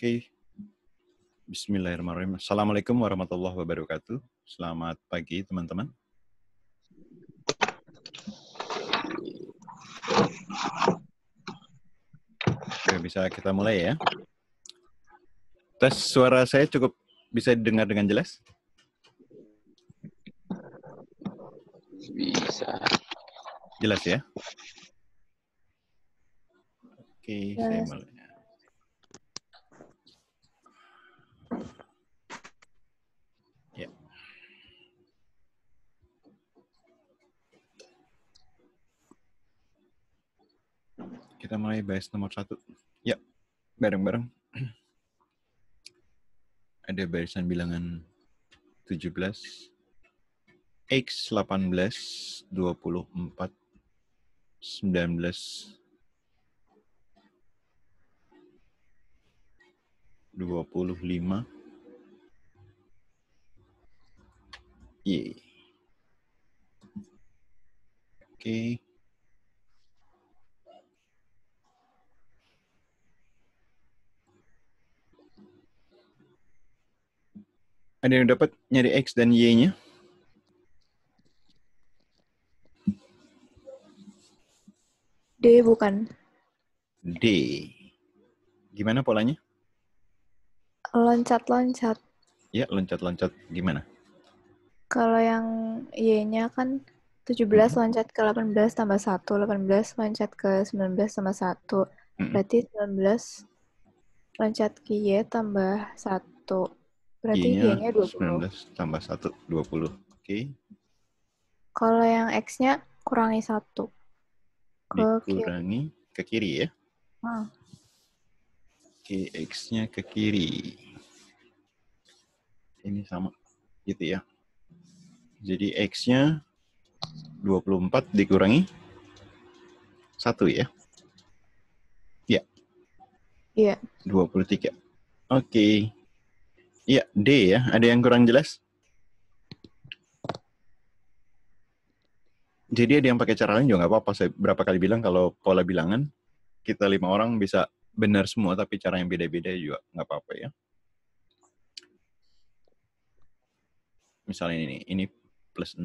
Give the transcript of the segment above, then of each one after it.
Oke, bismillahirrahmanirrahim. Assalamualaikum warahmatullahi wabarakatuh. Selamat pagi, teman-teman. Oke, bisa kita mulai ya. Tes suara saya cukup bisa didengar dengan jelas? Bisa. Jelas ya? Oke, saya mulai. Ya. Kita mulai bahas nomor 1. Ya, bareng-bareng. Ada barisan bilangan 17, X 18, 24, 19, 25, Y. Oke. Ada yang dapat nyari X dan Y-nya? D bukan. D. Gimana polanya? Loncat-loncat. Ya, loncat-loncat gimana? Kalau yang Y-nya kan 17 loncat ke 18 tambah 1, 18 loncat ke 19 tambah 1. Berarti 19 loncat ke Y tambah 1. Berarti Y-nya 20. 19 tambah 1, 20. Oke. Kalau yang X-nya kurangi 1. Dikurangi ke kiri ya. Ah. Oke, X-nya ke kiri. Ini sama gitu ya. Jadi X-nya 24 dikurangi 1 ya. Ya. Iya. 23. Oke. Ya, D ya. Ada yang kurang jelas? Jadi ada yang pakai cara lain juga nggak apa-apa. Saya berapa kali bilang kalau pola bilangan, kita 5 orang bisa benar semua, tapi cara yang beda-beda juga nggak apa-apa ya. Misalnya ini plus 6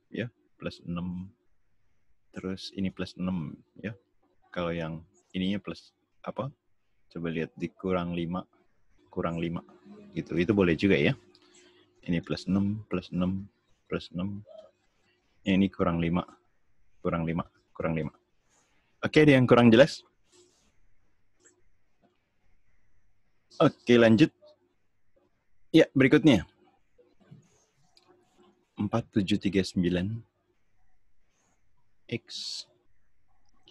ya, plus 6. Terus ini plus 6 ya. Kalau yang ininya plus apa? Coba lihat dikurang 5, kurang 5 gitu. Itu boleh juga ya. Ini plus 6, plus 6, plus 6. Ini kurang 5, kurang 5, kurang 5. Oke, ada yang kurang jelas? Oke, lanjut. Ya, berikutnya. 4739 X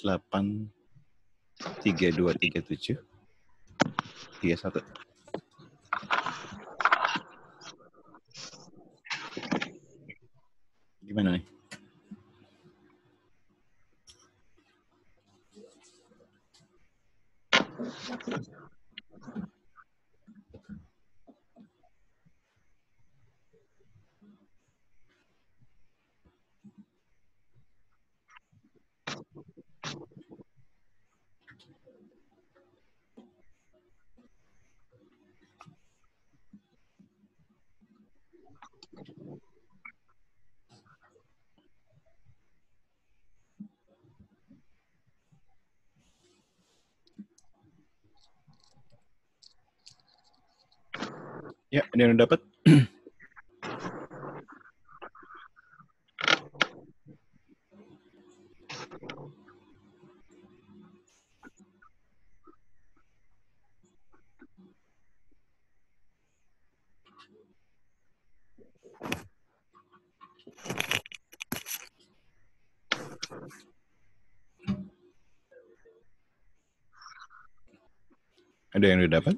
8 3237 31. Gimana nih? Ya, ada yang dapat? Ada yang udah dapat?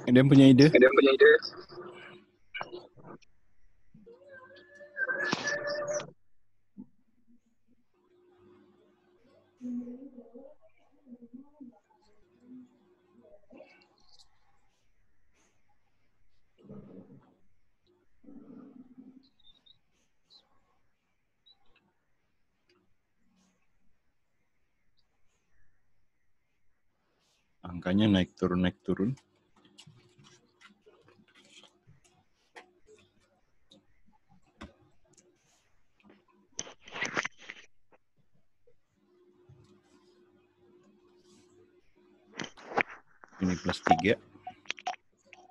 Ada yang punya ide? Angkanya naik turun. Ini plus 3.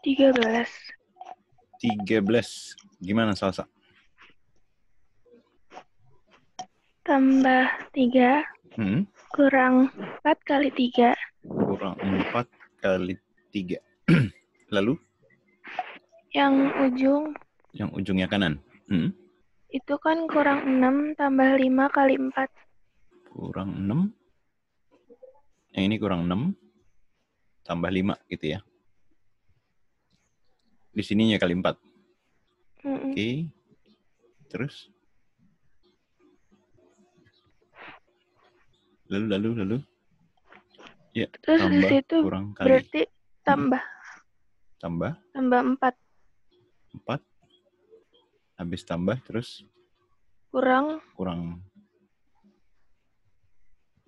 13. 13. Gimana Salsa? Tambah 3 kurang 4 kali 3. Kurang 4 kali 3. Lalu? Yang ujungnya kanan. Itu kan kurang 6 tambah 5 kali 4. Kurang 6. Yang ini kurang 6 tambah 5 gitu ya. Di sininya kali 4. Oke. Terus? Lalu. Ya, terus tambah di situ kurang kali. Berarti tambah 4. 4. Habis tambah terus? Kurang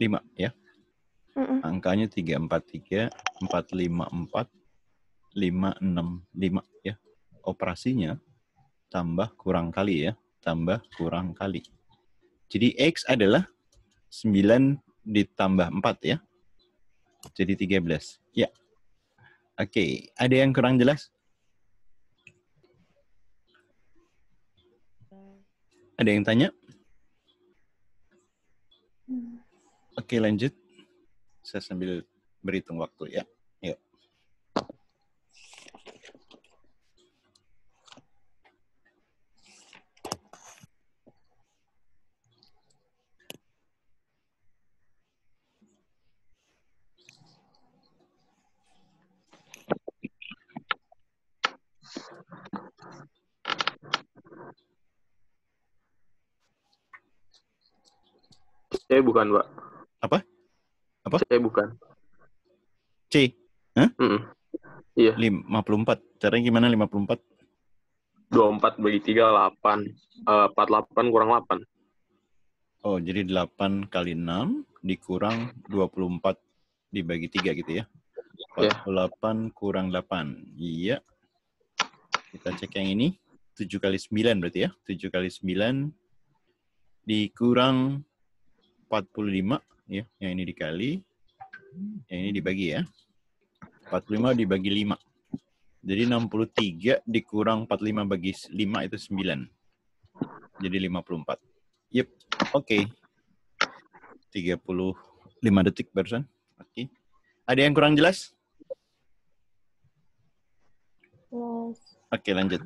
5 ya. Angkanya 3, 4, 3, 4, 5, 4, 5, 6, 5 ya. Operasinya tambah kurang kali ya. Tambah kurang kali. Jadi X adalah 9 ditambah 4 ya. Jadi 13. Ya. Oke. Ada yang kurang jelas? Ada yang tanya? Oke, lanjut. Saya sambil berhitung waktu ya. Yuk. C bukan, Pak. Apa? C bukan. C? Hah? Iya. 54. Caranya gimana 54? 24 bagi 3, 8. 48 kurang 8. Oh, jadi 8 kali 6 dikurang 24 dibagi 3 gitu ya? 48 kurang 8. Iya. Kita cek yang ini. 7 kali 9 berarti ya? 7 kali 9 dikurang 45. Ya, yang ini dikali. Yang ini dibagi ya. 45 dibagi 5. Jadi 63 dikurang 45 bagi 5 itu 9. Jadi 54. Yep, oke. 35 detik barusan. Oke. Ada yang kurang jelas? Yes. Oke, lanjut.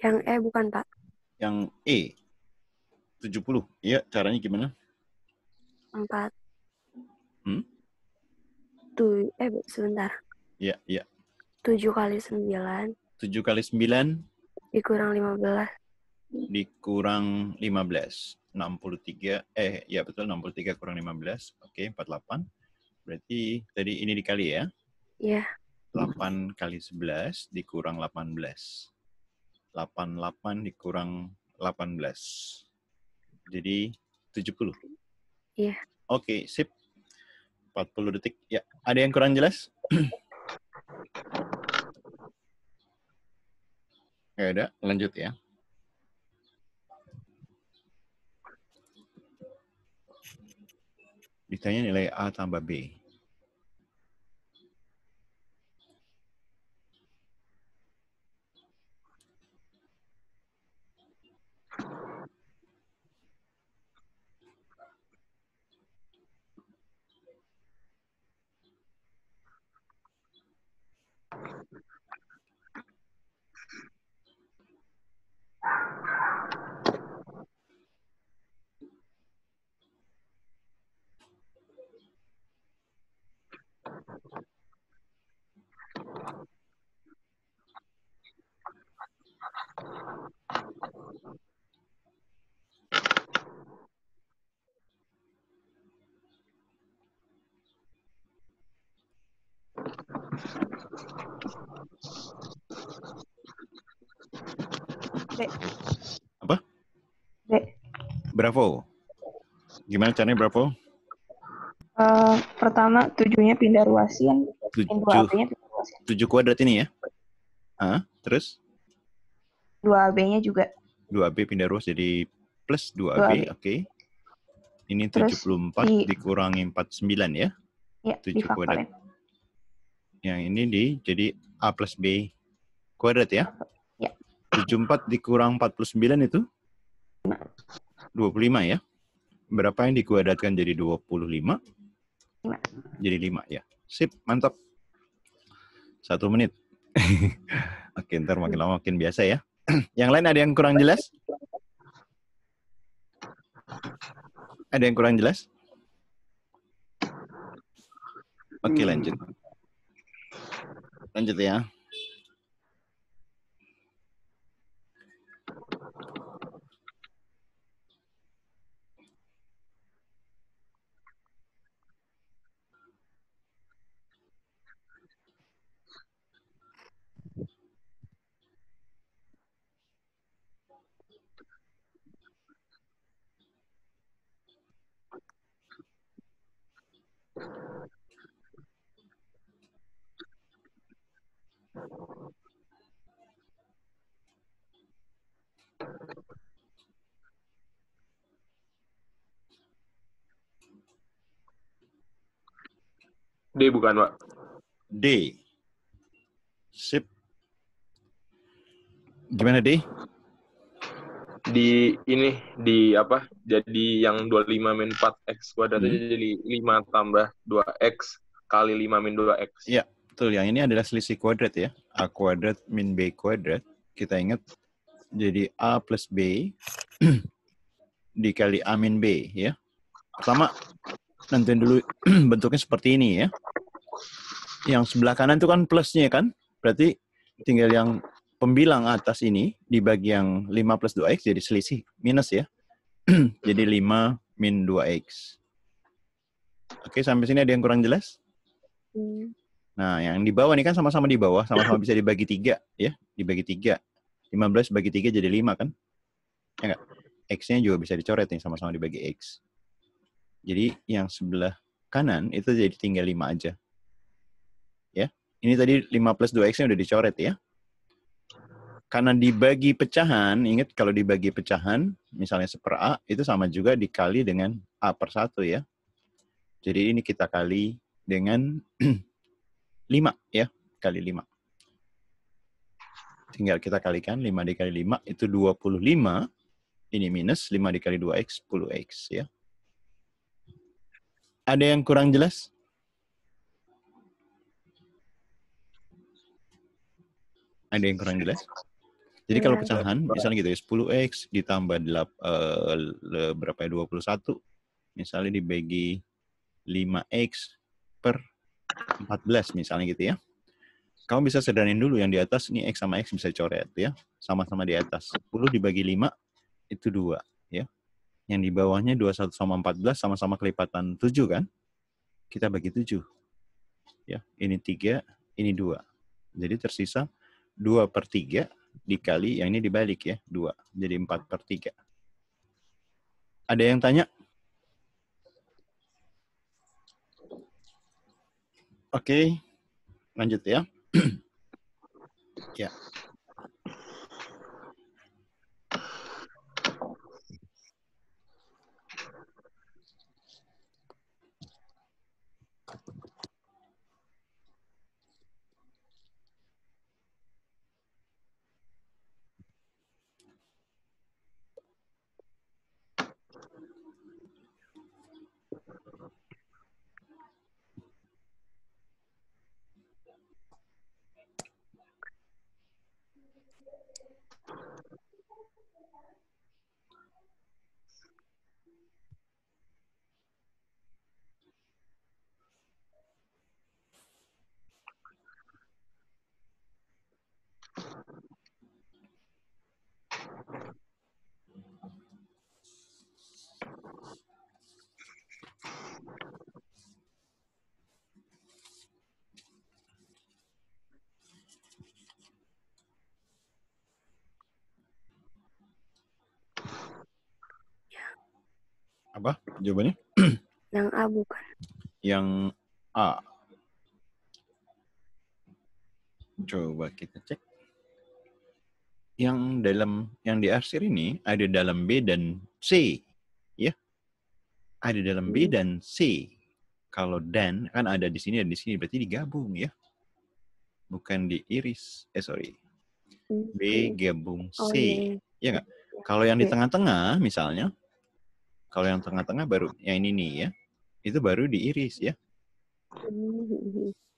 Yang E bukan, Pak. Yang E. 70. Iya, caranya gimana? 4. Sebentar. Iya. 7 kali 9. 7 kali 9. Dikurang 15. Dikurang 15. 63. Ya betul, 63 kurang 15. Oke, 48. Berarti tadi ini dikali ya? Iya. 8 kali 11 dikurang 18. 88 dikurang 18. Jadi 70. Iya. Oke, sip. 40 detik. Ya, ada yang kurang jelas? Ya udah, lanjut ya. Ditanya nilai A tambah B. D. Apa? D. Bravo. Gimana caranya Bravo? Pertama 7-nya pindah ruasin, 2AB-nya pindah ruasin. 7 kuadrat ini ya? Terus? 2AB-nya juga. 2AB pindah ruas jadi plus 2AB, oke. Ini 74 dikurangi 49 ya? Ya, 7 kuadrat. difaktorin. Yang ini jadi A plus B kuadrat ya? Ya. 74 dikurang 49 itu? 25 ya? Berapa yang dikuadratkan jadi 25? 5. Jadi 5 ya. Sip, mantap. 1 menit. Oke, ntar makin lama makin biasa ya. Yang lain ada yang kurang jelas? Ada yang kurang jelas? Oke, lanjut. Lanjut ya. D bukan, Pak? D. Sip. Gimana D? Di apa? Jadi yang 25 min 4x kuadrat jadi 5 tambah 2x kali 5 min 2x. Iya, betul. Yang ini adalah selisih kuadrat ya. A kuadrat min B kuadrat. Kita ingat jadi A plus B dikali A min B ya. Pertama, nanti dulu bentuknya seperti ini ya. Yang sebelah kanan itu kan plusnya kan. Berarti tinggal yang pembilang atas ini dibagi yang 5 plus 2x jadi selisih minus ya. Jadi 5 min 2x. Oke, sampai sini ada yang kurang jelas? Nah, yang di bawah ini kan sama-sama di bawah, sama-sama bisa dibagi 3 ya. Dibagi 3. 15 bagi 3 jadi 5 kan? Ya enggak? X-nya juga bisa dicoret nih, sama-sama dibagi X. Jadi yang sebelah kanan itu jadi tinggal 5 aja. Ya. Ini tadi 5 plus 2X-nya udah dicoret ya. Karena dibagi pecahan, ingat kalau dibagi pecahan, misalnya 1/A, itu sama juga dikali dengan A per 1 ya. Jadi ini kita kali dengan 5 ya, kali 5. Tinggal kita kalikan 5 dikali 5 itu 25. Ini minus 5 dikali 2x, 10x ya. Ada yang kurang jelas? Ada yang kurang jelas? Jadi kalau pecahan, misalnya gitu ya, 10x ditambah berapa ya, 21. Misalnya dibagi 5x per 14 misalnya gitu ya. Kamu bisa sederhanin dulu yang di atas, ini X sama X bisa coret ya. Sama-sama di atas. 10 dibagi 5, itu 2 ya. Yang di bawahnya 21 sama 14 sama-sama kelipatan 7 kan? Kita bagi 7. Ya, ini 3, ini 2. Jadi tersisa 2/3 dikali, yang ini dibalik ya, 2. Jadi 4/3. Ada yang tanya? Oke, lanjut ya. Ya. Apa jawabannya? Yang A bukan. Yang A. Coba kita cek. Yang diarsir ini ada dalam B dan C. Ya. Ada dalam B dan C. Kalau dan kan ada di sini dan di sini, berarti digabung ya. Bukan diiris. B gabung C. Oh, iya. Ya nggak? Kalau yang di tengah-tengah misalnya, kalau yang tengah-tengah baru yang ini nih ya, itu baru diiris ya.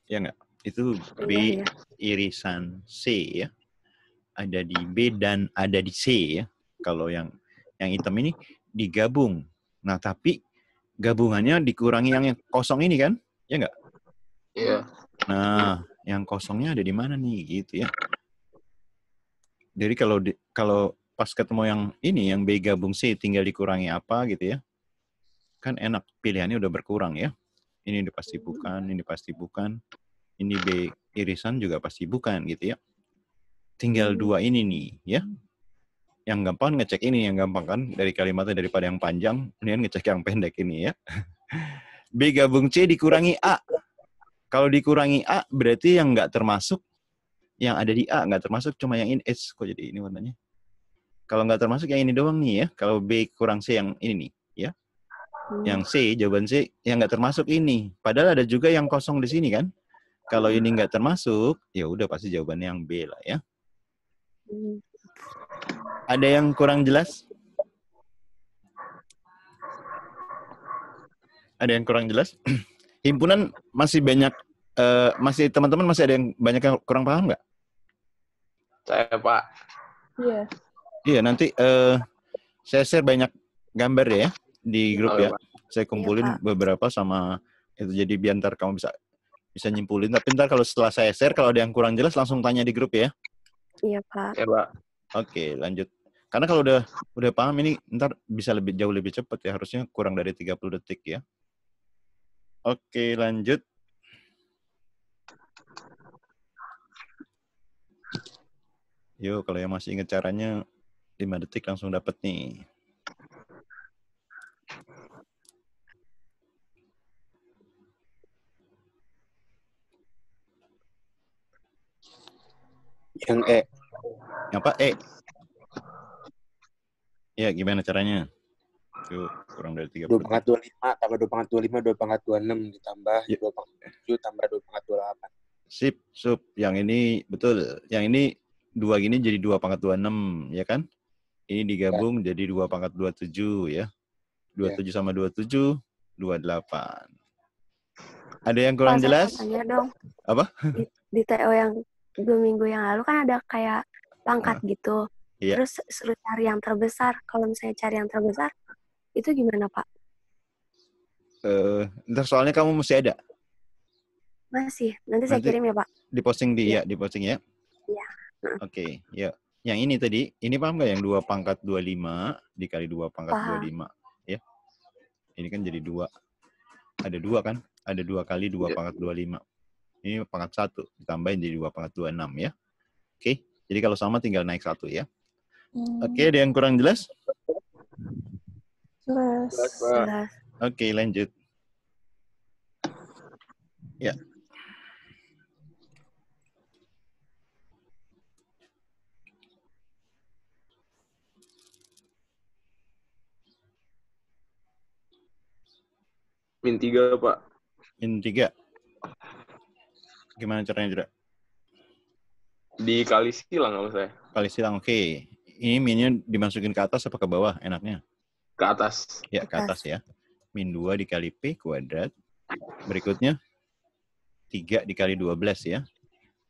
Ya nggak? Itu B Iya. irisan C ya. Ada di B dan ada di C ya. Kalau yang hitam ini digabung. Nah, tapi gabungannya dikurangi yang kosong ini kan? Ya nggak? Iya. Nah, yang kosongnya ada di mana nih gitu ya. Jadi kalau pas ketemu yang ini, yang B gabung C tinggal dikurangi apa gitu ya. Kan enak, pilihannya udah berkurang ya. Ini udah pasti bukan, ini pasti bukan. Ini B irisan juga pasti bukan gitu ya. Tinggal 2 ini nih ya. Yang gampang ngecek ini, yang gampang kan dari kalimatnya daripada yang panjang, kemudian ngecek yang pendek ini ya. B gabung C dikurangi A. Kalau dikurangi A berarti yang nggak termasuk, yang ada di A nggak termasuk, cuma yang ini. Kok jadi ini warnanya? Kalau nggak termasuk yang ini doang nih ya. Kalau B kurang C yang ini nih ya. Yang C, jawaban C yang nggak termasuk ini. Padahal ada juga yang kosong di sini kan. Kalau ini nggak termasuk, ya udah pasti jawabannya yang B lah ya. Ada yang kurang jelas? Ada yang kurang jelas? Himpunan masih banyak, masih teman-teman masih ada yang banyak yang kurang paham nggak? Saya, Pak. Iya. Iya, nanti saya share banyak gambar ya di grup ya. Saya kumpulin beberapa sama itu, jadi biar ntar kamu bisa nyimpulin. Tapi ntar kalau setelah saya share, kalau ada yang kurang jelas langsung tanya di grup ya. Iya, Pak. Ya, Pak. Oke, lanjut. Karena kalau udah paham ini ntar bisa jauh lebih cepat ya. Harusnya kurang dari 30 detik ya. Oke, lanjut. Yuk, kalau yang masih ingat caranya 5 detik langsung dapat nih. Yang E. Yang apa? E. Ya, gimana caranya? Yuk, kurang dari 30 detik. 2/25 tambah 2/25, 2/26 ditambah 2/7 tambah 2/28. Sip, sup. Yang ini betul. Yang ini 2 gini jadi 2/26, ya kan? Ini digabung jadi 2/27 ya. 27 sama 27, 28. Ada yang kurang jelas? Tanya dong. Apa? Di TO yang 2 minggu yang lalu kan ada kayak pangkat gitu. Iya. Terus suruh cari yang terbesar. Kalau misalnya cari yang terbesar, itu gimana, Pak? Ntar soalnya kamu mesti ada. Masih. Nanti saya Nanti kirim ya, Pak. diposting Iya. di posting ya. Iya. Oke, ya. Yang ini tadi, ini paham nggak yang 2 pangkat 25 dikali 2 pangkat Paham. 25? Ya. Ini kan jadi 2. Ada 2 kan? Ada 2 kali 2 pangkat 25. Ini pangkat 1. Ditambahin jadi 2 pangkat 26 ya. Oke, jadi kalau sama tinggal naik 1 ya. Oke, ada yang kurang jelas? Jelas. Jelas. Oke, lanjut. Ya. Min 3, Pak. Min 3. Gimana caranya, Jura? Dikali silang kalau saya. Kali silang, oke. Ini minnya dimasukin ke atas apa ke bawah enaknya? Ke atas. Ya, ke atas ya. Min 2 dikali P kuadrat. Berikutnya, 3 dikali 12 ya.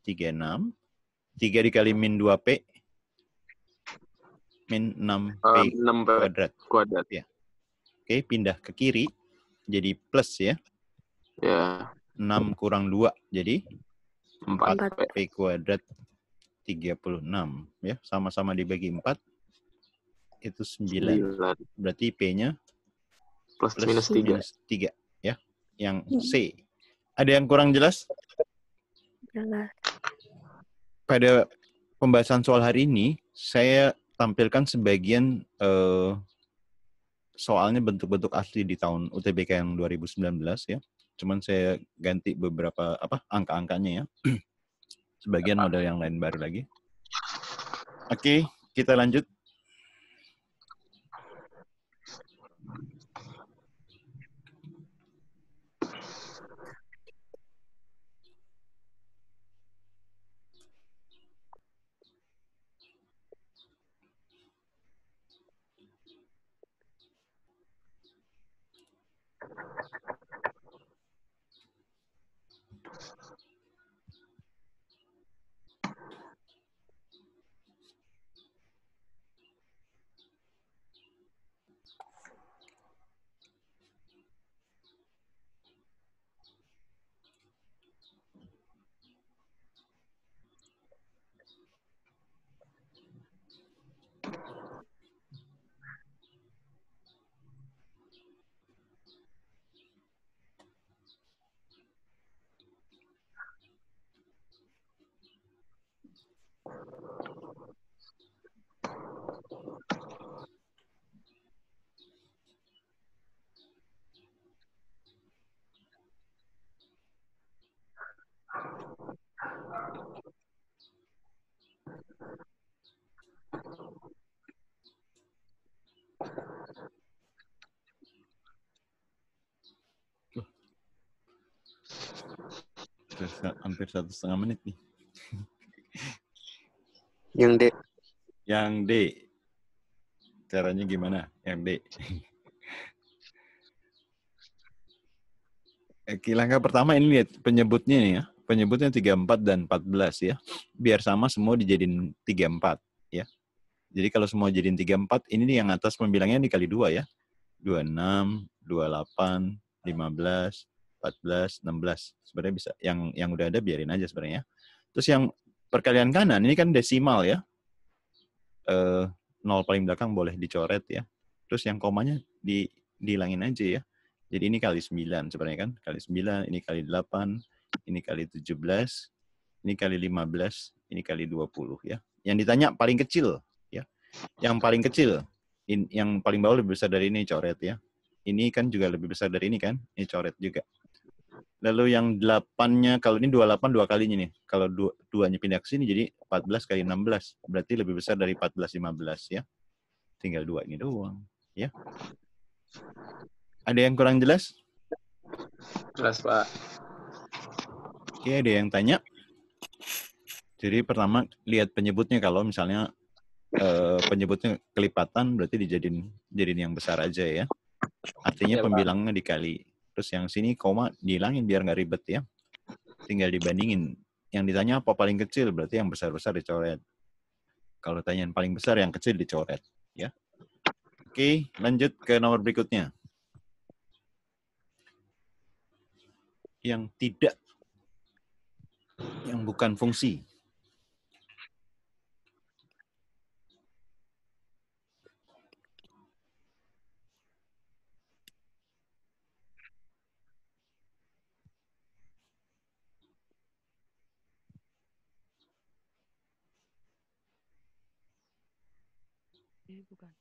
36. 3 dikali min 2P. Min 6P 6P kuadrat. Ya. Oke, pindah ke kiri. Jadi plus ya. Ya. 6 kurang 2. Jadi 4P kuadrat 36 ya, sama-sama dibagi 4 itu 9. Berarti P-nya plus minus 3 ya. Yang C. Ada yang kurang jelas? Jelas. Pada pembahasan soal hari ini saya tampilkan sebagian soalnya bentuk-bentuk asli di tahun UTBK yang 2019 ya. Cuman saya ganti beberapa angka-angkanya ya. Sebagian model yang lain baru lagi. Oke, kita lanjut. Hampir 1,5 menit nih. Yang D. Yang D. Caranya gimana? Yang D. Oke, langkah pertama ini lihat penyebutnya nih ya. Penyebutnya 34 dan 14 ya. Biar sama semua dijadiin 34 ya. Jadi kalau semua jadiin 34, ini nih yang atas pembilangnya dikali 2 ya. 26, 28, 15, 14, 16. Sebenarnya bisa yang udah ada biarin aja sebenarnya. Terus yang perkalian kanan ini kan desimal ya. 0 paling belakang boleh dicoret ya. Terus yang komanya dihilangin aja ya. Jadi ini kali 9 sebenarnya kan. Kali 9, ini kali 8, ini kali 17, ini kali 15, ini kali 20 ya. Yang ditanya paling kecil ya. Yang paling kecil, yang paling bawah lebih besar dari ini coret ya. Ini kan juga lebih besar dari ini kan. Ini coret juga. Lalu yang 8-nya, kalau ini 28 2 kalinya nih. Kalau 2-nya pindah ke sini jadi 14 kali 16. Berarti lebih besar dari 14, 15 ya. Tinggal 2 ini doang ya. Ada yang kurang jelas? Jelas, Pak. Oke, ada yang tanya? Jadi pertama lihat penyebutnya, kalau misalnya penyebutnya kelipatan berarti dijadiin yang besar aja ya. Artinya Ya, pembilangnya dikali. Terus yang sini koma dihilangin biar nggak ribet ya. Tinggal dibandingin. Yang ditanya apa paling kecil, berarti yang besar-besar dicoret. Kalau tanya yang paling besar, yang kecil dicoret ya. Oke, lanjut ke nomor berikutnya. Yang tidak Yang bukan fungsi.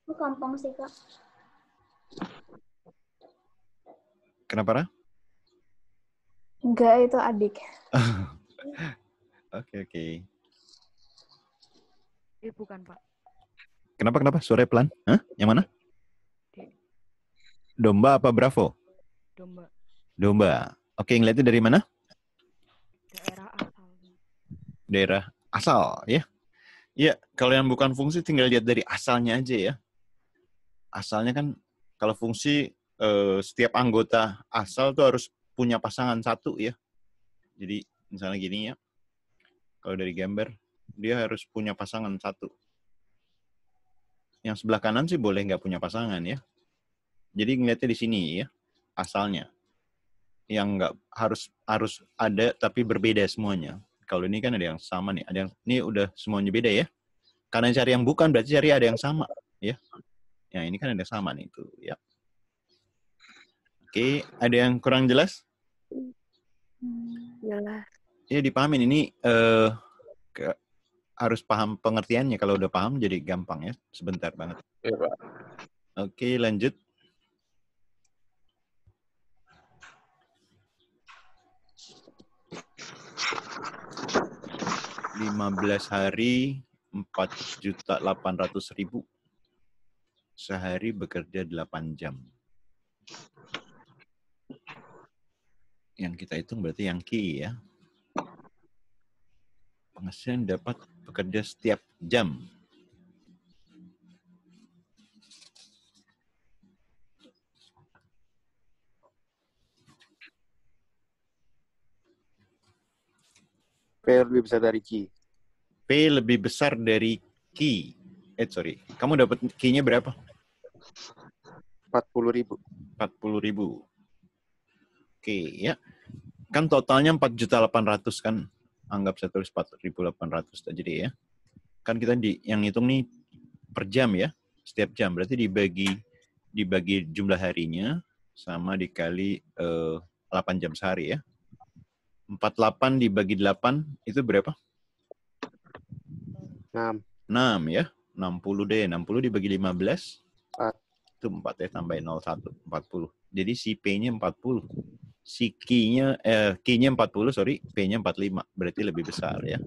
Itu gampang sih, Kak. Kenapa, Ra? Enggak, itu adik. Oke. Bukan, Pak. Kenapa? Suaranya pelan? Hah? Yang mana? Domba apa Bravo? Domba. Oke, ngeliatnya dari mana? Daerah asal. Daerah asal, ya. Iya, kalau yang bukan fungsi tinggal lihat dari asalnya aja ya. Asalnya kan kalau fungsi setiap anggota asal tuh harus punya pasangan satu ya. Jadi misalnya gini ya. Kalau dari gambar dia harus punya pasangan satu. Yang sebelah kanan sih boleh nggak punya pasangan ya. Jadi ngeliatnya di sini ya, asalnya. Yang nggak harus ada tapi berbeda semuanya. Kalau ini kan ada yang sama nih, ada yang ini udah semuanya beda ya. Karena cari yang bukan berarti cari ada yang sama, ya. Ya ini kan ada yang sama nih tuh, ya. Oke, ada yang kurang jelas? Jelas. Ya dipahamin ini harus paham pengertiannya. Kalau udah paham jadi gampang ya, sebentar banget. Iya, Pak. Oke, lanjut. $15 hari 4.800.000. Sehari bekerja 8 jam. Yang kita hitung berarti yang Ki ya. Penghasilan dapat bekerja setiap jam. P lebih besar dari Q. P lebih besar dari Ki. Kamu dapat Ki-nya berapa? 40.000. 40.000. Oke, ya. Kan totalnya 4.800.000 kan. Anggap saya tulis 4.800 aja deh ya. Kan kita yang hitung nih per jam ya. Setiap jam. Berarti dibagi jumlah harinya sama dikali 8 jam sehari ya. 48 dibagi 8 itu berapa? 6. 6 ya. 60 deh. 60 dibagi 15. 4. Itu 4 ya, tambahin 01. 40. Jadi si P-nya 40. Si Q-nya 40, sorry. P-nya 45. Berarti lebih besar ya.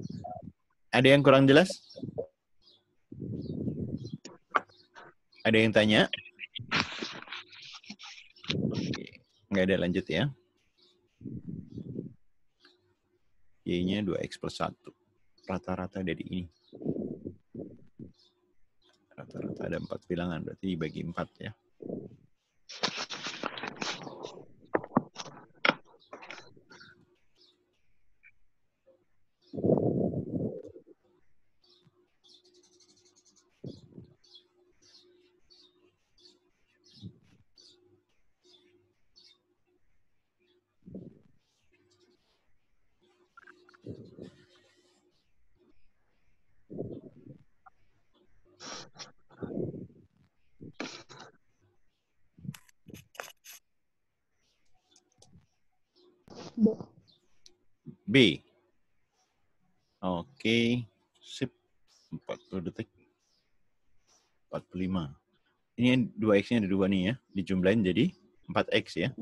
Ada yang kurang jelas? Ada yang tanya? Oke. Nggak ada, lanjut ya. Y-nya 2X plus 1. Rata-rata dari ini. Rata-rata ada 4 bilangan, berarti dibagi 4 ya. B. Oke. Sip. 40 detik. 45. Ini 2X-nya ada 2 nih ya. Dijumlahin jadi 4X ya.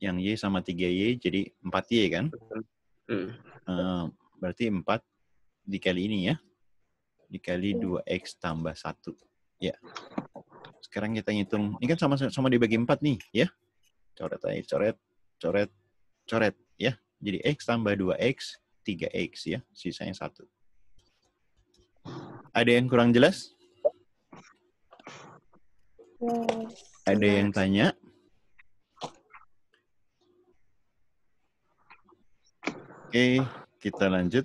Yang Y sama 3Y jadi 4Y kan? Berarti 4 dikali ini ya. Dikali 2X tambah 1. Ya. Sekarang kita ngitung. Ini kan sama dibagi 4 nih ya. Coret aja. Coret ya. Jadi X tambah 2X, 3X ya. Sisanya 1. Ada yang kurang jelas? Ada yang tanya? Oke, kita lanjut.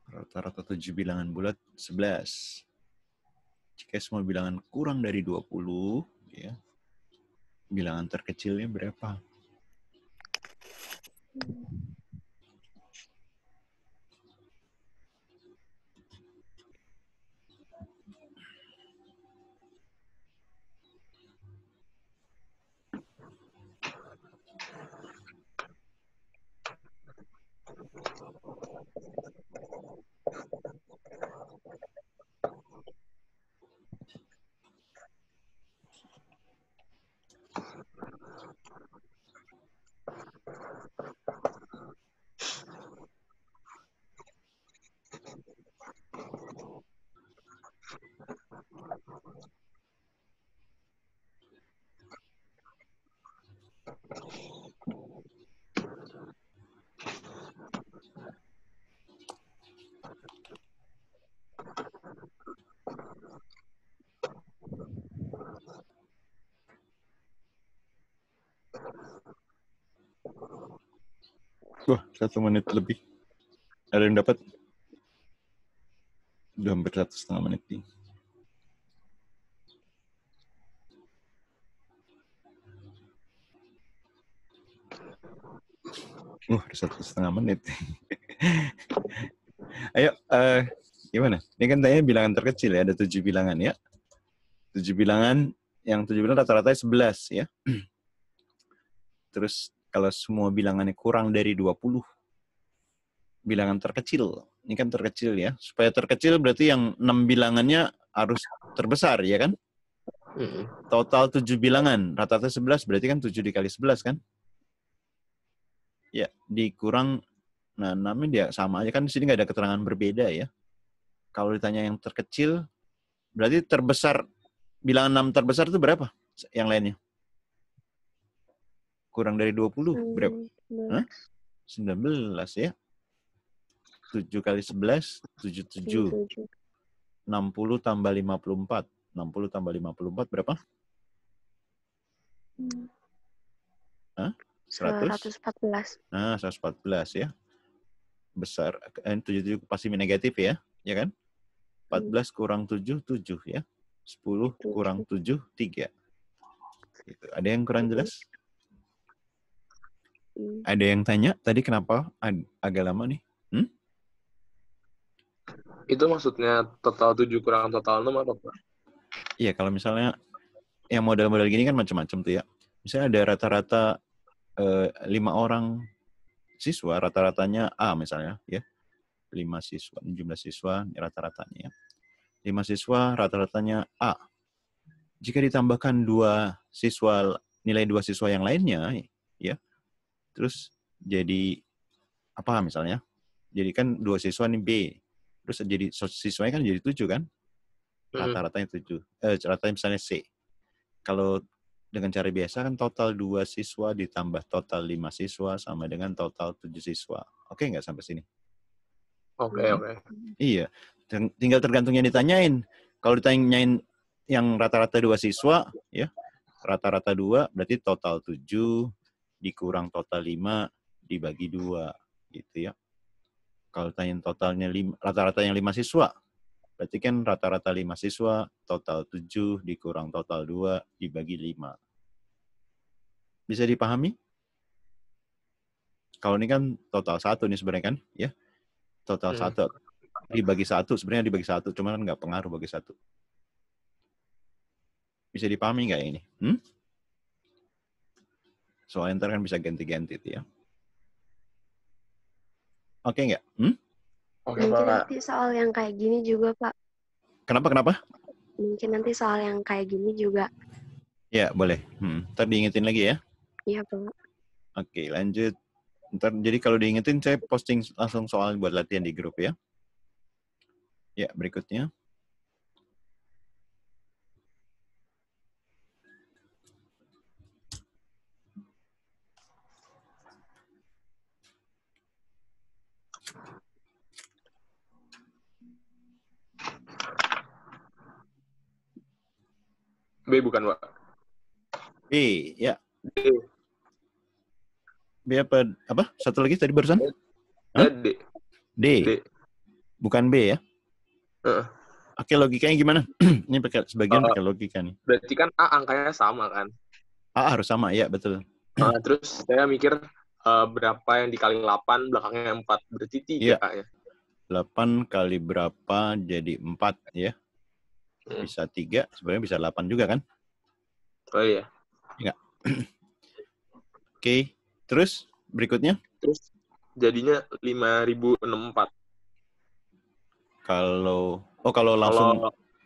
Rata-rata 7 bilangan bulat 11. Jika semua bilangan kurang dari 20, ya, bilangan terkecilnya berapa? Wah, 1 menit lebih. Ada yang dapat? Udah hampir 1,5 menit nih. Ada 1,5 menit. Ayo, gimana? Ini kan tanya bilangan terkecil ya, ada 7 bilangan ya. 7 bilangan, yang 7 bilangan rata-ratanya 11 ya. Terus kalau semua bilangannya kurang dari 20, bilangan terkecil. Ini kan terkecil ya. Supaya terkecil berarti yang 6 bilangannya harus terbesar, ya kan? Total 7 bilangan. Rata-rata 11, berarti kan 7 dikali 11 kan? Ya, dikurang. Nah, namanya dia sama aja kan. Di sini nggak ada keterangan berbeda ya. Kalau ditanya yang terkecil, berarti terbesar, bilangan 6 terbesar itu berapa? Yang lainnya? Kurang dari 20, berapa? 19 ya. 7 kali 11, 77. 60 tambah 54. 60 tambah 54 berapa? 114. Nah, 114 ya. Besar. 77 pasti negatif ya. Ya kan? 14 kurang 7, 7 ya. 10 kurang 7, 3. Gitu. Ada yang kurang jelas? Ada yang tanya tadi kenapa agak lama nih? Itu maksudnya total 7 kurang total 6 apa, Pak? Iya, kalau misalnya yang model-model gini kan macam-macam tuh ya. Misalnya ada rata-rata 5 orang siswa, rata-ratanya A misalnya ya. 5 siswa, jumlah siswa rata-ratanya ya. 5 siswa, rata-ratanya A. Jika ditambahkan 2 siswa, nilai 2 siswa yang lainnya ya. Terus jadi apa misalnya? Jadi kan 2 siswa nih B. Terus jadi siswanya kan jadi 7 kan? Rata-ratanya 7. Rata-ratanya misalnya C. Kalau dengan cara biasa kan total 2 siswa ditambah total 5 siswa sama dengan total 7 siswa. Oke nggak sampai sini? Oke. Iya. Tinggal tergantung yang ditanyain. Kalau ditanyain yang rata-rata 2 siswa, ya rata-rata 2 berarti total 7 dikurang total 5 dibagi 2 gitu ya. Kalau tanyain totalnya rata-rata yang 5 siswa, berarti kan rata-rata 5 siswa total 7 dikurang total 2 dibagi 5. Bisa dipahami? Kalau ini kan total 1 nih sebenarnya kan, ya. Total 1 dibagi 1, sebenarnya dibagi 1, cuman kan nggak pengaruh bagi 1. Bisa dipahami nggak ini? Soalnya ntar kan bisa ganti-ganti itu ya. Oke nggak? Oke, Mungkin Pak. nanti soal yang kayak gini juga, Pak. Kenapa? Mungkin nanti soal yang kayak gini juga. Ya, boleh. Ntar diingetin lagi ya. Iya, Pak. Oke, lanjut. Ntar, jadi kalau diingetin, saya posting langsung soal buat latihan di grup ya. Ya, berikutnya. B bukan, Pak? B, ya. D. B apa? Satu lagi tadi barusan? D. D. Bukan B ya? Oke, logikanya gimana? Ini sebagian pakai logika nih. Berarti kan A angkanya sama kan? A harus sama, ya betul. Terus saya mikir berapa yang dikali 8, belakangnya 4. Berarti 3 Iya. Kak ya? 8 kali berapa jadi 4 ya. Bisa 3, sebenarnya bisa 8 juga kan? Oh iya. Enggak. Oke, terus berikutnya? Terus jadinya 5.064. Kalau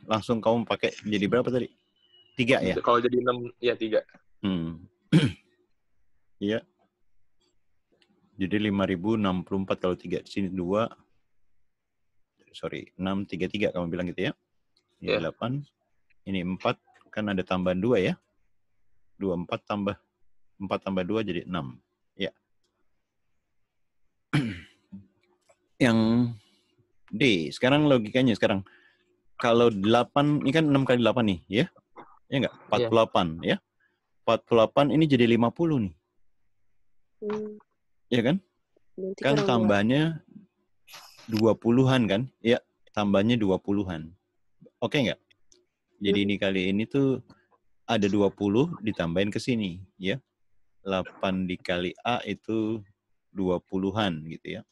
langsung kamu pakai jadi berapa tadi? 3 ya? Kalau jadi 6, ya 3. Iya. Jadi 5.064 kalau 3 sini 2. Sorry, 633 kamu bilang gitu ya. Ini 8. Ini 4 kan ada tambahan 2 ya. 4 tambah 2 jadi 6. Ya. Yang D, sekarang logikanya sekarang. Kalau 8, ini kan 6 kali 8 nih, ya? Ya enggak? 48, ya? 48 ini jadi 50 nih. Ya kan? Kan tambahnya 20-an kan? Ya, tambahnya 20-an. Oke enggak? Jadi ini kali ini tuh ada 20 ditambahin ke sini, ya. 8 dikali A itu 20-an gitu ya.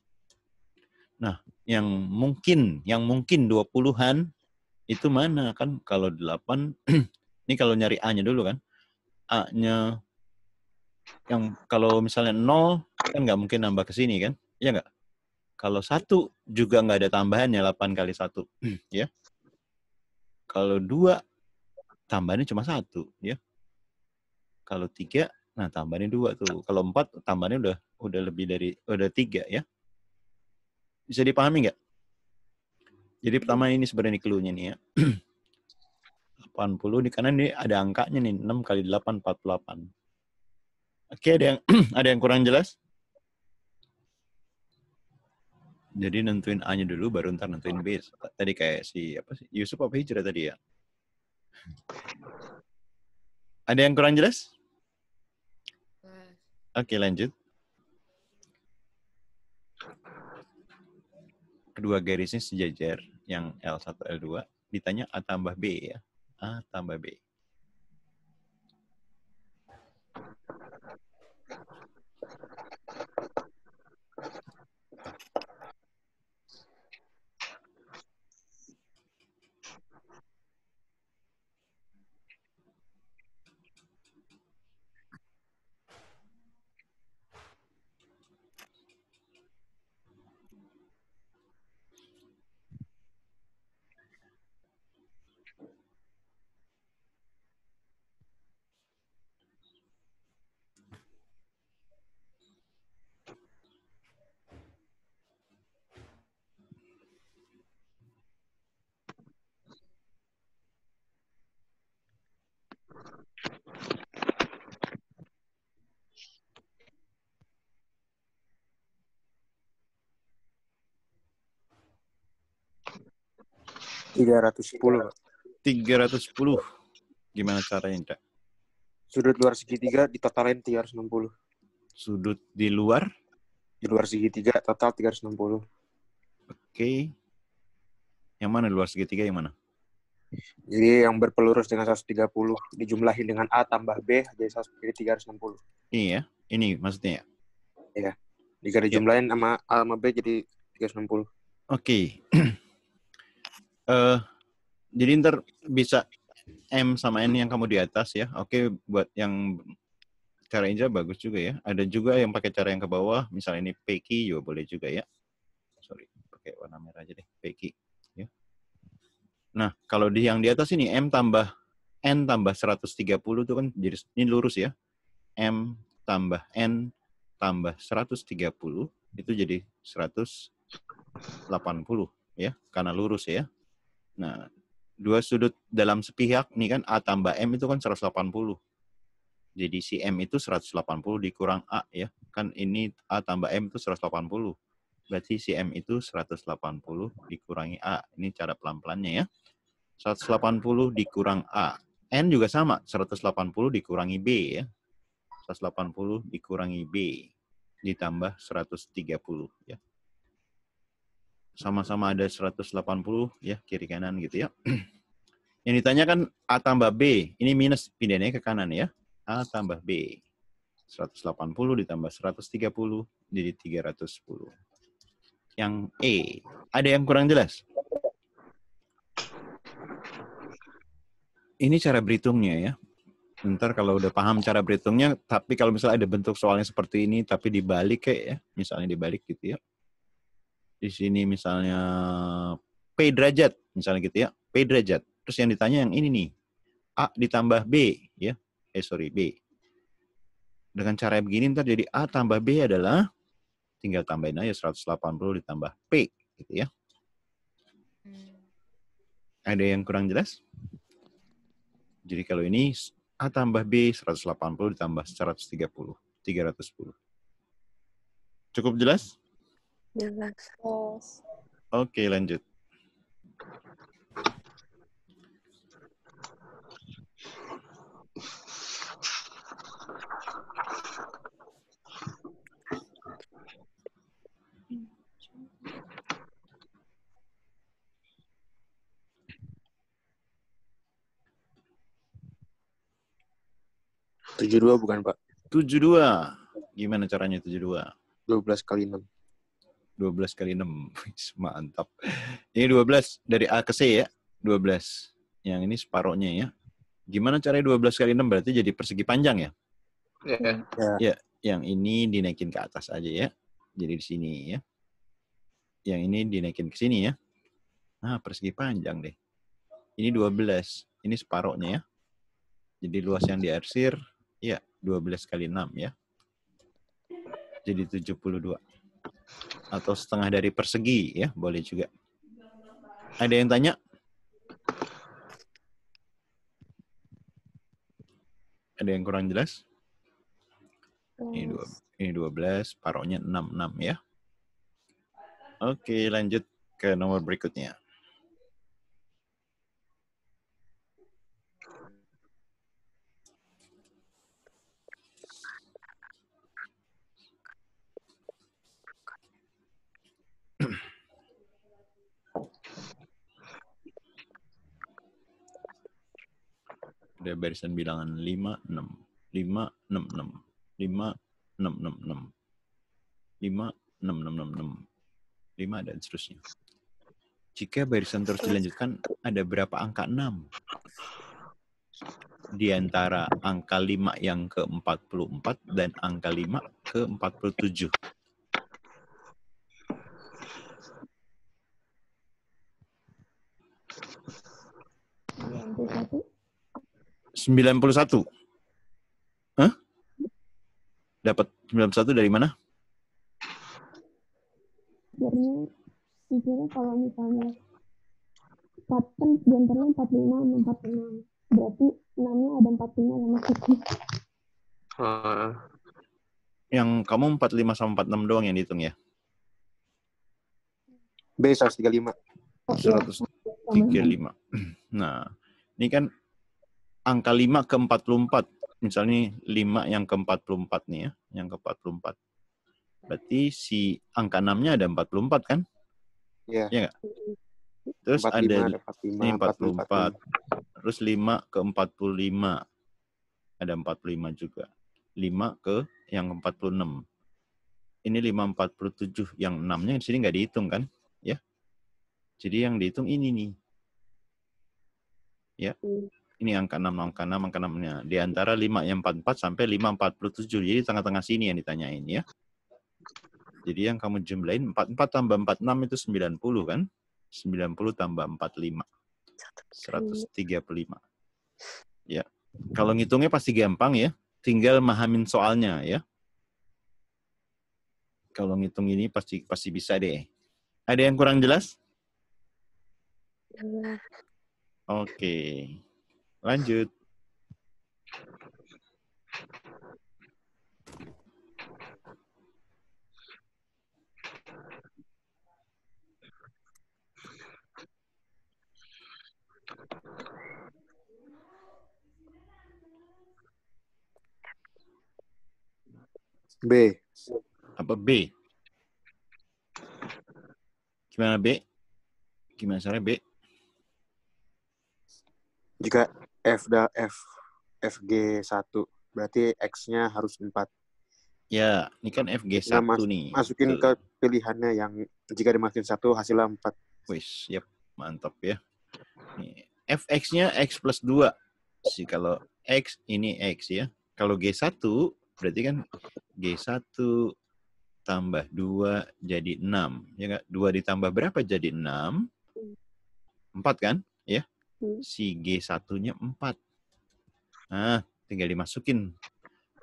Nah, yang mungkin 20-an itu mana kan? Kalau 8 ini kalau nyari A-nya dulu kan. A-nya yang kalau misalnya 0 kan nggak mungkin nambah ke sini kan? Iya nggak? Kalau 1 juga nggak ada tambahannya 8 kali 1, ya. Kalau 2 tambahannya cuma 1, ya. Kalau 3, nah tambahannya 2 tuh. Kalau 4 tambahannya udah lebih dari 3 ya. Bisa dipahami nggak? Jadi pertama ini sebenarnya clue-nya nih ya. 80 di kanan ini ada angkanya nih, 6 kali 8, 48. Oke, ada yang kurang jelas? Jadi nentuin A-nya dulu, baru ntar nentuin B. Tadi kayak Yusuf apa Hijrah tadi ya? Ada yang kurang jelas? Oke, lanjut. Kedua garisnya sejajar, yang L1, L2. Ditanya A tambah B ya. A tambah B. $310. 310. Gimana caranya, Cak? Sudut luar segitiga ditotalin 360. Sudut di luar? Di luar segitiga total 360. Oke. Yang mana luar segitiga yang mana? Jadi yang berpelurus dengan 130 dijumlahin dengan A tambah B jadi 360. Iya, ini maksudnya ya? Iya. Jika dijumlahin sama A sama B jadi 360. Oke. Jadi ntar bisa M sama N yang kamu di atas ya. Oke, buat yang cara Inja bagus juga ya. Ada juga yang pakai cara yang ke bawah. Misalnya ini Peki juga boleh juga ya. Sorry, pakai warna merah aja deh. Peki. Ya. Nah, kalau di yang di atas ini M tambah N tambah 130 itu kan jadi ini lurus ya. M tambah N tambah 130 itu jadi 180 ya. Karena lurus ya. Nah, dua sudut dalam sepihak nih kan A tambah M itu kan 180. Jadi si M itu 180 dikurang A ya. Kan ini A tambah M itu 180. Berarti si M itu 180 dikurangi A. Ini cara pelan-pelannya ya. 180 dikurang A. N juga sama, 180 dikurangi B ya. 180 dikurangi B ditambah 130 ya. Sama-sama ada 180 ya, kiri kanan gitu ya. Yang ditanya kan A tambah B, ini minus, pindahnya ke kanan ya. A tambah B. 180 ditambah 130 jadi 310. Yang E. Ada yang kurang jelas? Ini cara berhitungnya ya. Ntar kalau udah paham cara berhitungnya, tapi kalau misalnya ada bentuk soalnya seperti ini, tapi dibalik kayak ya, misalnya dibalik gitu ya. Di sini misalnya P derajat, misalnya gitu ya, P derajat. Terus yang ditanya yang ini nih, A ditambah B, ya. B. Dengan cara begini ntar jadi A tambah B adalah, tinggal tambahin aja 180 ditambah P, gitu ya. Ada yang kurang jelas? Jadi kalau ini A tambah B 180 ditambah 130, 310. Cukup jelas? Jelas. Yes. Oke, lanjut. Tujuh dua bukan, Pak? 72. Gimana caranya 72? 12 kali 6. 12 kali 6. Mantap. Ini 12 dari A ke C ya. 12. Yang ini separohnya ya. Gimana caranya 12 kali 6? Berarti jadi persegi panjang ya? Ya. Ya, yang ini dinaikin ke atas aja ya. Jadi di sini ya. Yang ini dinaikin ke sini ya. Nah, persegi panjang deh. Ini 12. Ini separohnya ya. Jadi luas yang diarsir, ya 12 kali 6 ya. Jadi 72. Atau setengah dari persegi ya, boleh juga. Ada yang tanya? Ada yang kurang jelas? Ini 12, parohnya 66 ya. Oke, lanjut ke nomor berikutnya. Ada barisan bilangan 5, 6. 5, 6, 6. 5, 6, 6, 6. 5, 6, 6, 6, 6. 5 dan seterusnya. Jika barisan terus dilanjutkan, ada berapa angka 6? Di antara angka 5 yang ke-44 dan angka 5 ke-47. 91. Hah? Dapat 91 dari mana? Biasanya pikirnya kalau misalnya 4 kan diantaranya 45 sama 46. Berarti 6-nya ada 45 sama 1. Yang kamu 45 sama 46 doang yang dihitung ya? B 135. 135. Nah, ini kan angka 5 ke 44. Misalnya 5 yang ke 44 nih ya. Yang ke 44. Berarti si angka 6-nya ada 44 kan? Iya. Iya nggak? Terus 45, ada ada 45, ini 44. Terus 5 ke 45. Ada 45 juga. 5 ke yang 46. Ini 5 47. Yang 6-nya di sini nggak dihitung kan? Ya. Jadi yang dihitung ini nih. Ya. Ini angka 6, angka 6, angka 6-nya. Di antara 5 yang 44 sampai 5 47. Jadi tengah-tengah sini yang ditanyain ya. Jadi yang kamu jumlahin 44 tambah 46 itu 90 kan? 90 tambah 45. 135. Ya. Kalau ngitungnya pasti gampang ya. Tinggal mahamin soalnya ya. Kalau ngitung ini pasti bisa deh. Ada yang kurang jelas? Jelas. Oke. Lanjut. B. Apa B? Gimana B? Gimana caranya B? Jika FG 1 Berarti X-nya harus 4. Ya, ini kan FG1 nih. Masukin ke pilihannya yang jika dimasukin 1 hasilnya 4. Wis, siap. Mantap ya. Nih, Fx-nya X plus 2. Kalau X, ini X ya. Kalau G1, berarti kan G1 tambah 2 jadi 6. Ya nggak? 2 ditambah berapa jadi 6? 4 kan? Ya. Si G1-nya 4. Nah, tinggal dimasukin.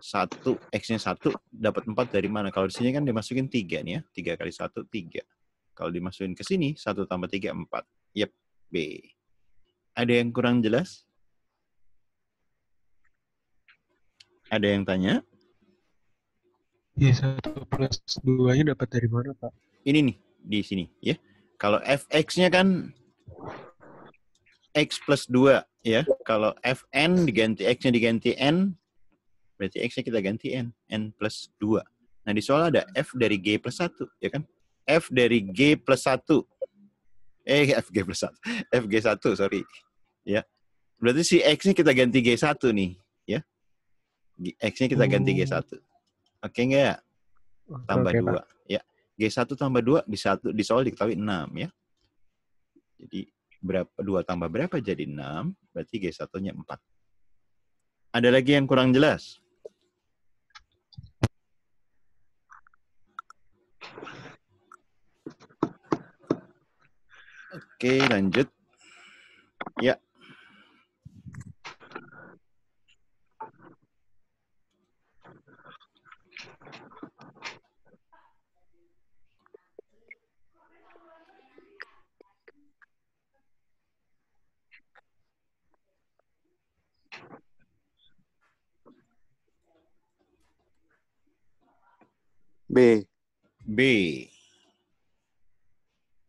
1, X-nya 1, dapat 4 dari mana? Kalau di sini kan dimasukin 3 nih ya. 3 kali 1, 3. Kalau dimasukin ke sini, 1 tambah 3, 4. Yep, B. Ada yang kurang jelas? Ada yang tanya? G1 plus 2-nya dapat dari mana, Pak? Ini nih, di sini ya. Kalau Fx-nya kan X plus 2 ya. Kalau Fn diganti X-nya diganti N, berarti X-nya kita ganti N. N plus 2. Nah, di soal ada F dari G plus 1, ya kan? F dari G plus 1. FG plus 1. FG1, sorry. Ya. Berarti si X-nya kita ganti G1 nih. Ya. X-nya kita ganti G1. Oke nggak? Tambah 2. Ya. G1 tambah 2 di soal diketahui 6 ya. Jadi berapa 2 tambah berapa jadi 6? Berarti G1-nya 4. Ada lagi yang kurang jelas? Oke, lanjut. Ya.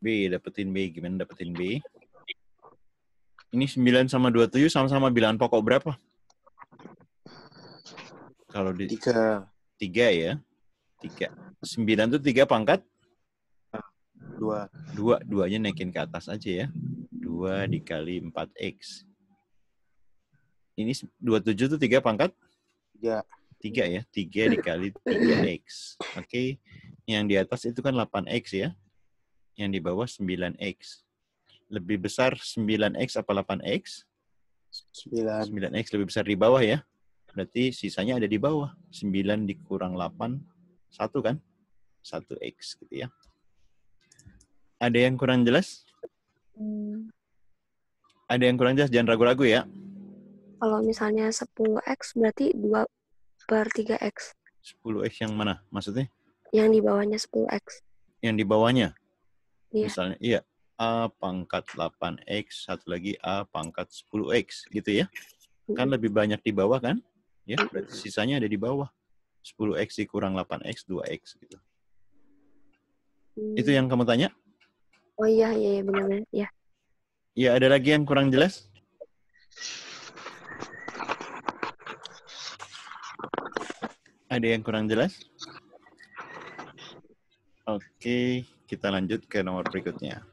B. Dapetin B. Gimana dapetin B? Ini 9 sama 27 sama-sama bilangan pokok berapa? Kalau di 3 ya. 3. 9 itu 3 pangkat? 2. 2-nya naikin ke atas aja ya. 2 dikali 4X. Ini 27 itu 3 pangkat? 3. 3 ya. 3 dikali 3X. Oke. Yang di atas itu kan 8X ya. Yang di bawah 9X. Lebih besar 9X apa 8X? 9X lebih besar di bawah ya. Berarti sisanya ada di bawah. 9 dikurang 8, 1 kan? 1X gitu ya. Ada yang kurang jelas? Ada yang kurang jelas? Jangan ragu-ragu ya. Kalau misalnya 10X berarti 2/3X. 10X yang mana? Maksudnya? Yang di bawahnya 10X. Yang di bawahnya? Iya. Misalnya, iya. A pangkat 8X, satu lagi A pangkat 10X, gitu ya. Kan lebih banyak di bawah kan? Ya, berarti sisanya ada di bawah. 10X dikurang 8X, 2X gitu. Itu yang kamu tanya? Oh iya benar-benar. Ya. Ya, ada lagi yang kurang jelas? Ada yang kurang jelas? Oke, kita lanjut ke nomor berikutnya.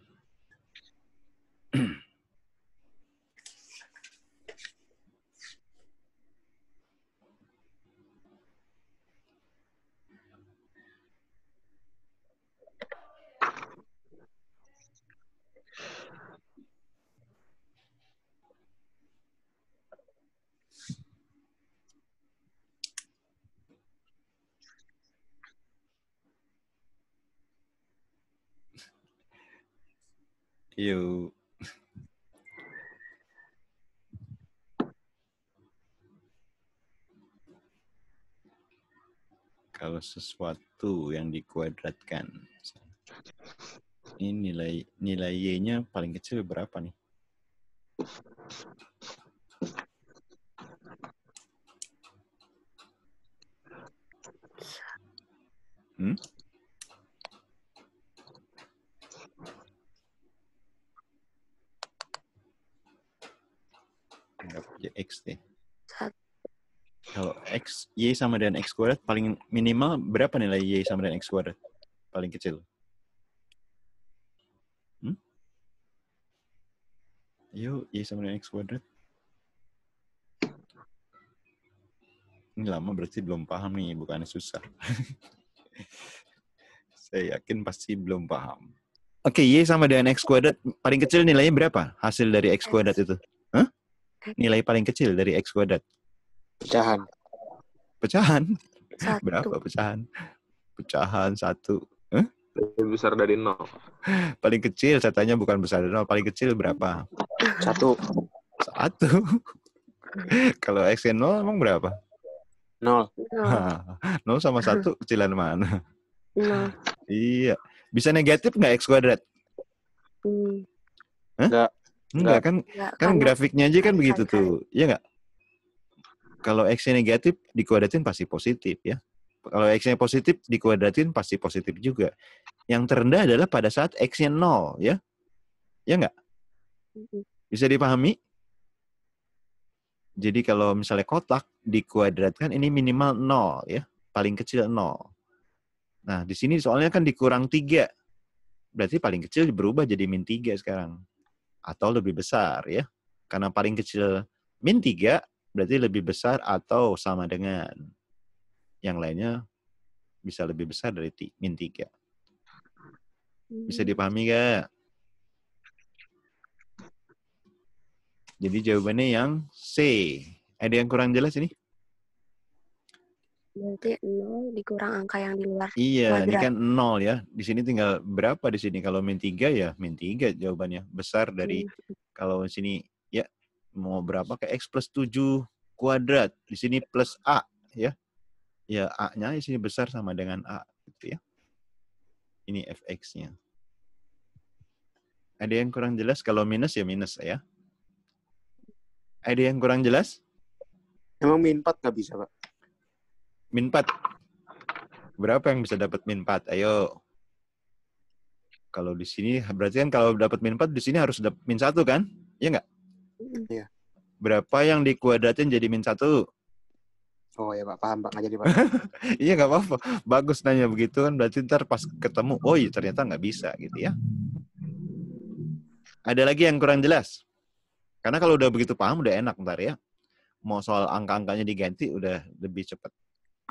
Yuk. Kalau sesuatu yang dikuadratkan, ini nilai Y-nya paling kecil berapa nih? Anggap aja X deh. Kalau X, Y sama dengan X kuadrat, paling minimal berapa nilai Y sama dengan X kuadrat? Paling kecil. Yuk, Y sama dengan X kuadrat. Ini lama berarti belum paham nih, bukannya susah. Saya yakin pasti belum paham. Oke, Y sama dengan X kuadrat. Paling kecil nilainya berapa? Hasil dari X kuadrat itu. Hah? Nilai paling kecil dari X kuadrat. Pecahan. Pecahan? 1. Berapa pecahan? Pecahan 1. Lebih besar dari 0. Paling kecil, saya tanya bukan besar dari 0. Paling kecil berapa? 1. 1. Kalau X-nya 0 emang berapa? 0. 0 sama 1 kecilan mana? 0. Iya. Bisa negatif nggak X kuadrat? Enggak. Enggak kan? Kan grafiknya aja kan begitu tuh. Iya nggak? Kalau X-nya negatif, dikuadratin pasti positif ya. Kalau X-nya positif, dikuadratin pasti positif juga. Yang terendah adalah pada saat X-nya 0 ya. Ya nggak? Bisa dipahami? Jadi kalau misalnya kotak dikuadratkan ini minimal 0 ya. Paling kecil 0. Nah, di sini soalnya kan dikurang 3. Berarti paling kecil berubah jadi min 3 sekarang. Atau lebih besar ya. Karena paling kecil min 3, berarti lebih besar atau sama dengan. Yang lainnya bisa lebih besar dari min 3. Bisa dipahami nggak? Jadi jawabannya yang C. Ada yang kurang jelas ini? Berarti 0 dikurang angka yang di luar Iya, kuadrat. ini kan 0 ya. Di sini tinggal berapa di sini? Kalau min 3 ya min 3 jawabannya. Besar dari kalau di sini ya mau berapa ke X plus 7 kuadrat. Di sini plus A ya. Ya A-nya di sini besar sama dengan A gitu ya. Ini fx-nya. Ada yang kurang jelas? Kalau minus ya minus ya. Ada yang kurang jelas? Emang min 4 nggak bisa, Pak? Min 4. Berapa yang bisa dapat min 4? Ayo. Kalau di sini berarti kan kalau dapat min 4 di sini harus dapat min 1 kan? Iya nggak? Iya. Berapa yang dikuadratin jadi min 1? Oh ya Pak, paham Pak. Nggak jadi Pak. Iya nggak apa-apa. Bagus nanya begitu kan. Berarti ntar pas ketemu, oh iya ternyata nggak bisa gitu ya. Ada lagi yang kurang jelas? Karena kalau udah begitu paham udah enak ntar ya. Mau soal angka-angkanya diganti udah lebih cepat.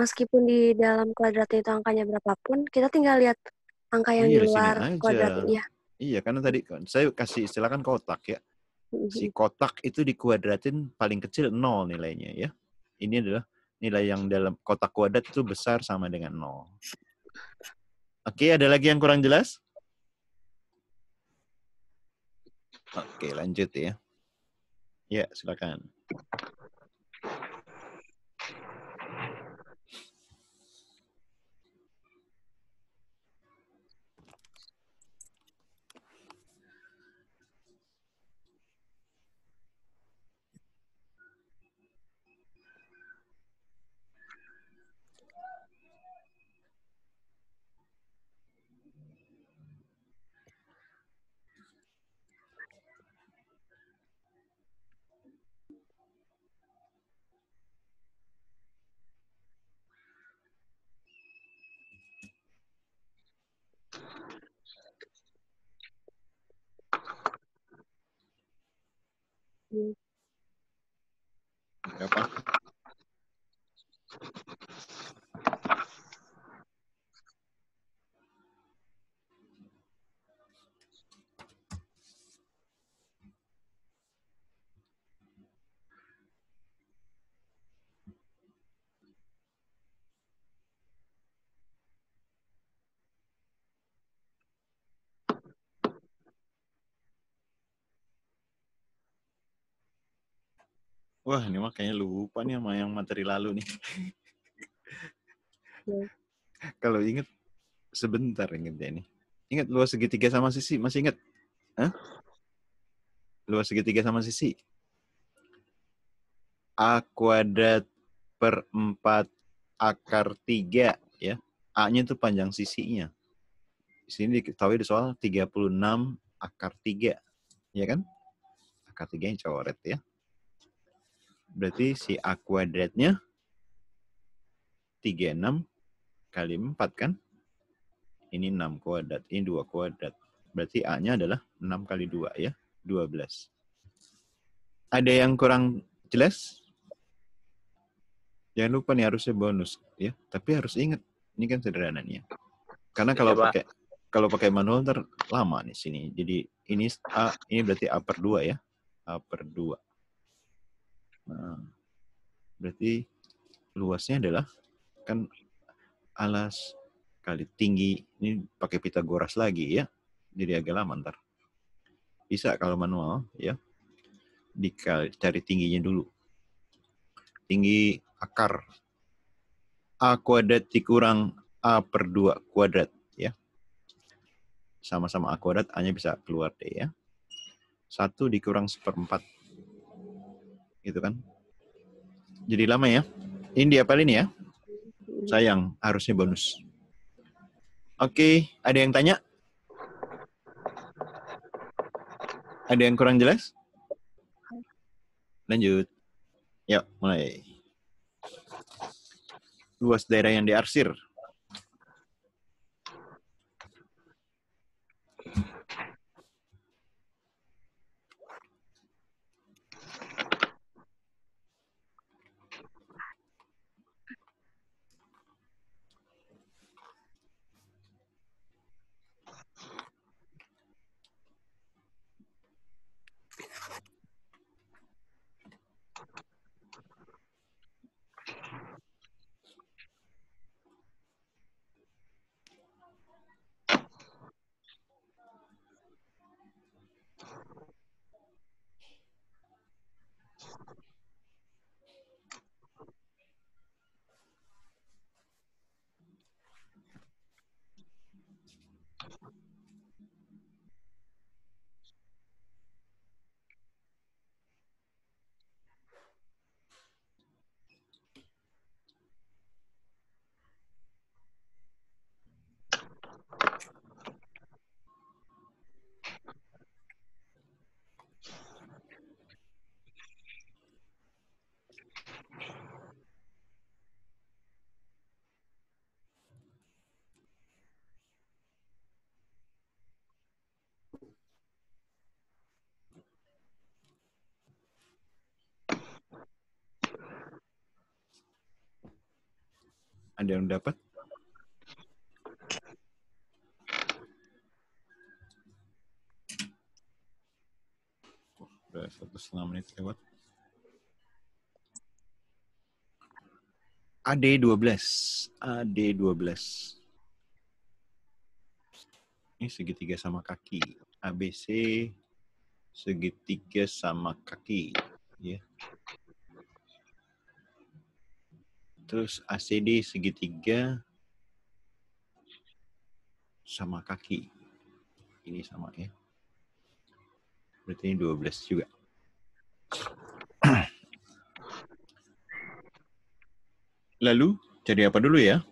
Meskipun di dalam kuadratnya itu angkanya berapapun, kita tinggal lihat angka yang di luar kuadrat. Iya. Iya, karena tadi saya kasih istilah kan kotak ya. Si kotak itu dikuadratin paling kecil 0 nilainya ya. Ini adalah nilai yang dalam kotak kuadrat itu besar sama dengan 0. Oke, ada lagi yang kurang jelas? Oke, lanjut ya. Ya, silakan. Berapa? Wah, ini mah kayaknya lupa nih sama yang materi lalu nih. Kalau inget, sebentar ingetnya ini. Ingat luas segitiga sama sisi, masih ingat? Hah? Luas segitiga sama sisi. A kuadrat per 4 akar 3, ya. A-nya itu panjang sisinya. Di sini diketahui di soal 36 akar 3, ya kan? Akar 3-nya coret ya. Berarti si A kuadratnya 36 kali 4 kan? Ini 6 kuadrat, ini 2 kuadrat. Berarti A-nya adalah 6 kali 2 ya, 12. Ada yang kurang jelas? Jangan lupa nih harusnya bonus ya. Tapi harus ingat ini kan sederhana nih ya. Karena Iya, Pak. kalau pakai manual ntar lama nih sini. Jadi ini berarti A per 2 ya. A per 2. Nah, berarti luasnya adalah kan alas kali tinggi. Ini pakai Pitagoras lagi ya. Jadi agak lama ntar. Bisa kalau manual ya. Cari tingginya dulu. Tinggi akar A kuadrat dikurang A per 2 kuadrat ya. Sama-sama A kuadrat, A-nya bisa keluar deh ya. 1 dikurang 1/4. Gitu kan. Jadi lama ya. Ini diapalin ya. Sayang, harusnya bonus. Oke, ada yang tanya? Ada yang kurang jelas? Lanjut. Yuk, mulai. Luas daerah yang diarsir. Ada yang dapat? Udah 1,5 menit lewat. AD12. Ini segitiga sama kaki. ABC segitiga sama kaki. Ya. Terus ACD segitiga sama kaki. Ini sama ya. Berarti ini 12 juga. Lalu cari apa dulu ya?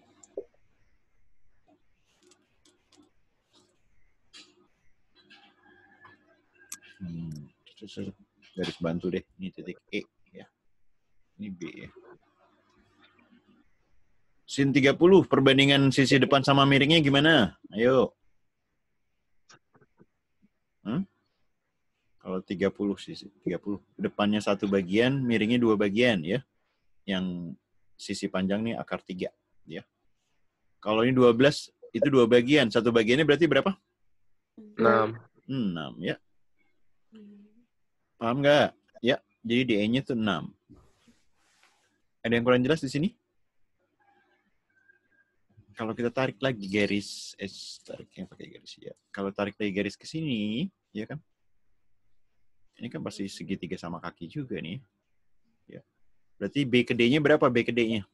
Garis bantu deh. Ini titik E ya. Ini B ya. Sin 30 perbandingan sisi depan sama miringnya gimana? Ayo. Kalau 30 sisi 30 depannya 1 bagian, miringnya 2 bagian ya. Yang sisi panjang nih akar 3 ya. Kalau ini 12 itu 2 bagian. 1 bagiannya berarti berapa? 6 ya. Paham nggak? Ya, jadi DE-nya tuh 6. Ada yang kurang jelas di sini? Kalau kita tarik lagi garis, tariknya pakai garis ya. Kalau tarik lagi garis ke sini, ya kan? Ini kan pasti segitiga sama kaki juga nih. Ya. Berarti B ke D-nya berapa B ke D-nya?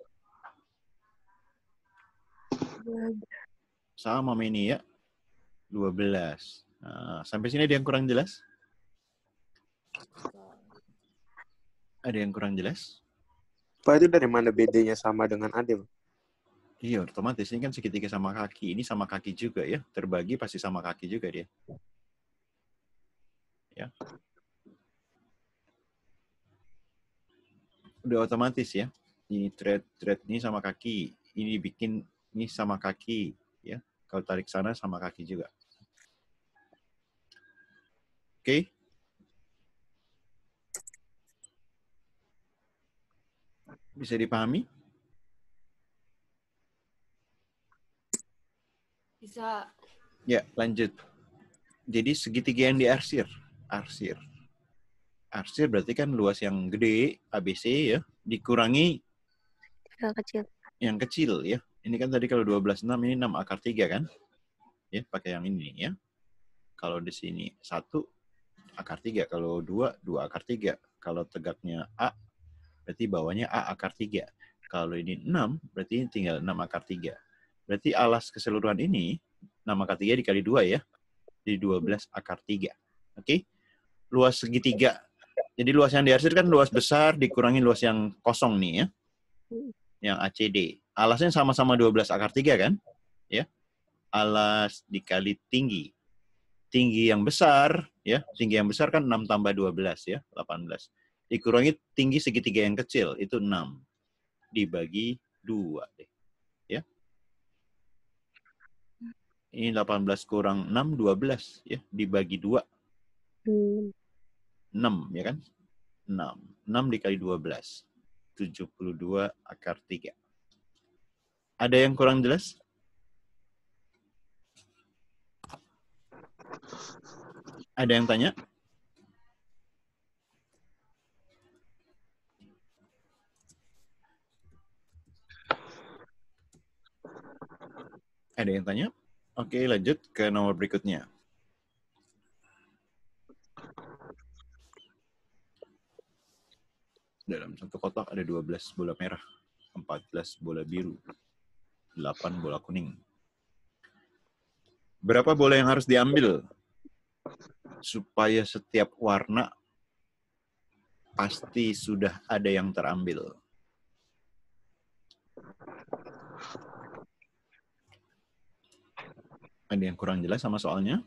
Sama ini ya. 12. Nah, sampai sini ada yang kurang jelas? Ada yang kurang jelas? Pak, itu dari mana BD-nya sama dengan AD? Iya, otomatis. Ini kan segitiga sama kaki. Ini sama kaki juga ya. Terbagi pasti sama kaki juga dia. Ya. Udah otomatis ya. Ini thread ini sama kaki. Ini bikin ini sama kaki. Ya. Kalau tarik sana sama kaki juga. Oke. Bisa dipahami? Bisa. Ya, lanjut. Jadi segitiga yang diarsir. Arsir berarti kan luas yang gede, ABC ya, dikurangi yang kecil ya. Ini kan tadi kalau 12,6 ini 6 akar 3 kan? Ya, pakai yang ini ya. Kalau di sini 1 akar 3, kalau 2 akar 3. Kalau tegaknya A, berarti bawahnya A akar 3. Kalau ini 6, berarti tinggal 6 akar 3. Berarti alas keseluruhan ini 6 akar 3 dikali 2 ya. Jadi 12 akar 3. Oke? Luas segitiga. Jadi luas yang diarsir kan luas besar dikurangi luas yang kosong nih ya. Yang ACD. Alasnya sama-sama 12 akar 3 kan? Ya. Alas dikali tinggi. Tinggi yang besar, ya. Tinggi yang besar kan 6 tambah 12 ya, 18. Dikurangi tinggi segitiga yang kecil, itu 6. Dibagi 2 deh. Ya. Ini 18 kurang 6, 12 ya, dibagi 2. 6 ya kan? 6. 6 dikali 12. 72 akar 3. Ada yang kurang jelas? Ada yang tanya? Ada yang tanya? Oke, lanjut ke nomor berikutnya. Dalam satu kotak ada 12 bola merah, 14 bola biru, 8 bola kuning. Berapa bola yang harus diambil supaya setiap warna pasti sudah ada yang terambil? Ada yang kurang jelas sama soalnya?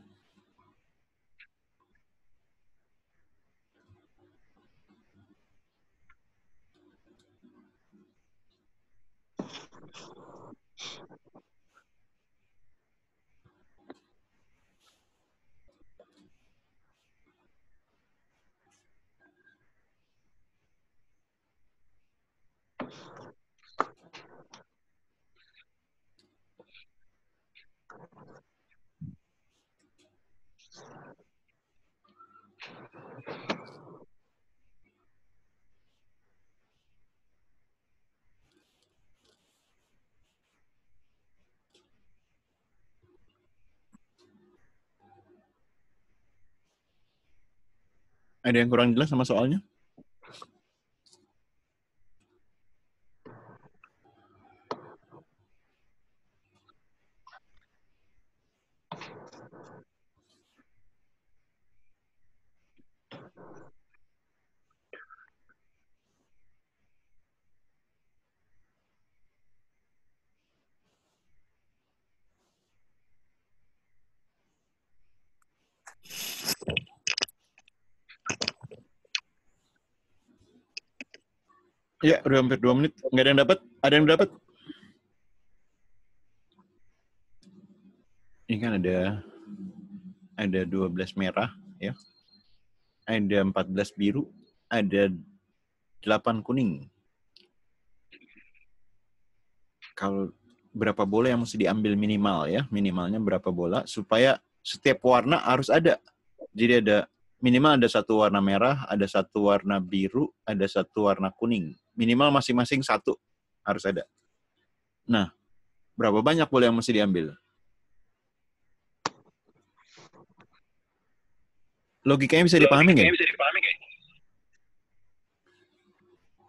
Ada yang kurang jelas sama soalnya? Ya, udah hampir 2 menit. Nggak ada yang dapat? Ada yang dapat? Ini kan ada 12 merah, ya. Ada 14 biru, ada 8 kuning. Kalau berapa bola yang mesti diambil minimal ya? Minimalnya berapa bola supaya setiap warna harus ada. Jadi ada minimal ada 1 warna merah, ada 1 warna biru, ada 1 warna kuning. Minimal masing-masing 1 harus ada. Nah, berapa banyak bola yang mesti diambil? Logikanya bisa dipahami nggak?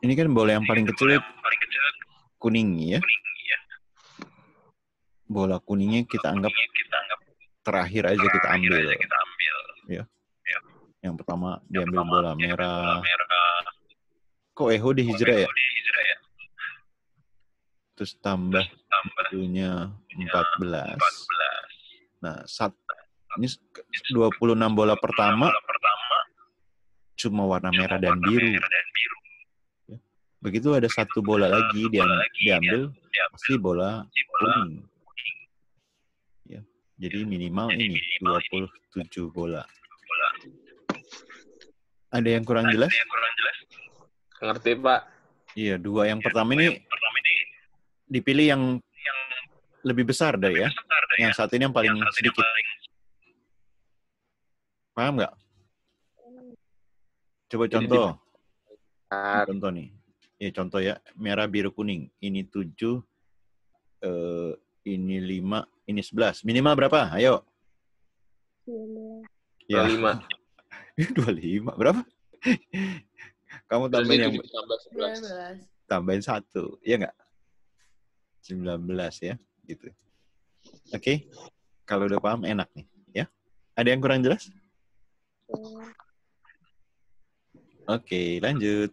Ini kan bola yang paling kecil kuning ya. Bola kuningnya kita anggap terakhir aja kita ambil. Ya. Yang pertama diambil bola merah. Kok Eho di hijrah ya? Terus tambah birunya 14. Nah, ini 26 bola pertama cuma warna merah dan biru. Begitu ada 1 bola lagi diambil, pasti bola kuning. Ya, jadi minimal ini 27 bola. Ada yang kurang jelas? Ngerti, Pak. Iya, 2 yang pertama ini dipilih yang lebih besar dari ya. Yang satu ini yang paling sedikit. Paham nggak? Coba contoh. Contoh nih. Ya contoh ya, merah, biru, kuning. Ini 7, ini 5, ini 11. Minimal berapa? Ayo. 19. Ya. 25. 25. Berapa? Kamu tambahin yang 19. Tambahin 1. Iya nggak? 19 ya. Gitu. Oke. Kalau udah paham enak nih. Ya. Ada yang kurang jelas? Oke, lanjut.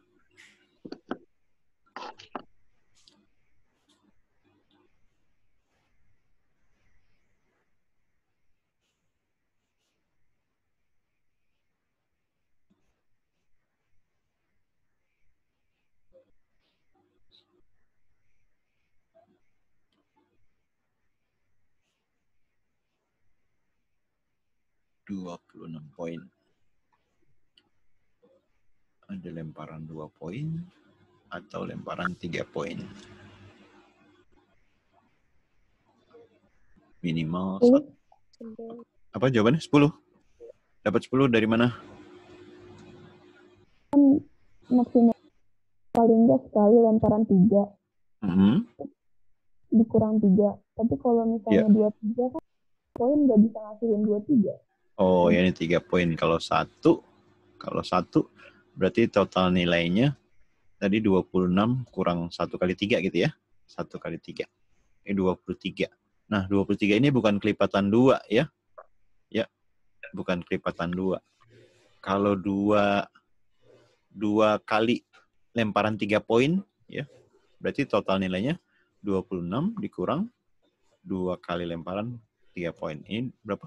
...26 poin. Ada lemparan 2 poin atau lemparan 3 poin. Minimal apa jawabannya? 10. Dapat 10 dari mana? Maksimal paling enggak sekali lemparan 3. Dikurang 3. Tapi kalau misalnya 23 kan poin nggak bisa ngasihin 23. Oh, ya ini 3 poin. Kalau satu berarti total nilainya tadi 26 kurang 1 kali 3 gitu ya. 1 kali 3. Ini 23. Nah, 23 ini bukan kelipatan 2 ya. Ya, bukan kelipatan 2. Kalau 2 kali lemparan 3 poin ya. Berarti total nilainya 26 dikurang 2 kali lemparan 3 poin. Ini berapa?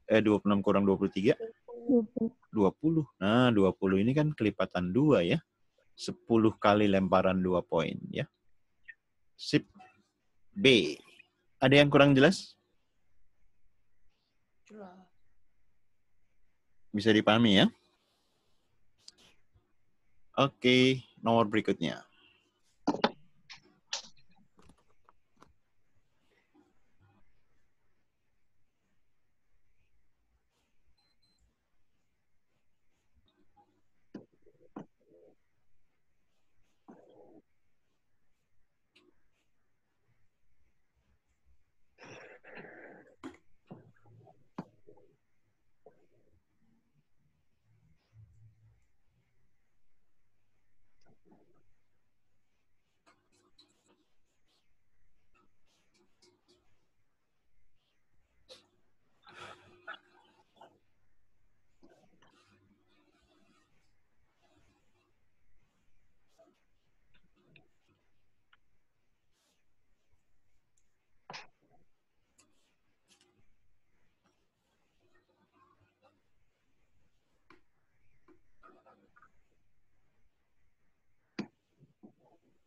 26 kurang 23? 20. Nah, 20 ini kan kelipatan 2 ya. 10 kali lemparan 2 poin ya. Sip. B. Ada yang kurang jelas? Bisa dipahami ya? Oke, nomor berikutnya.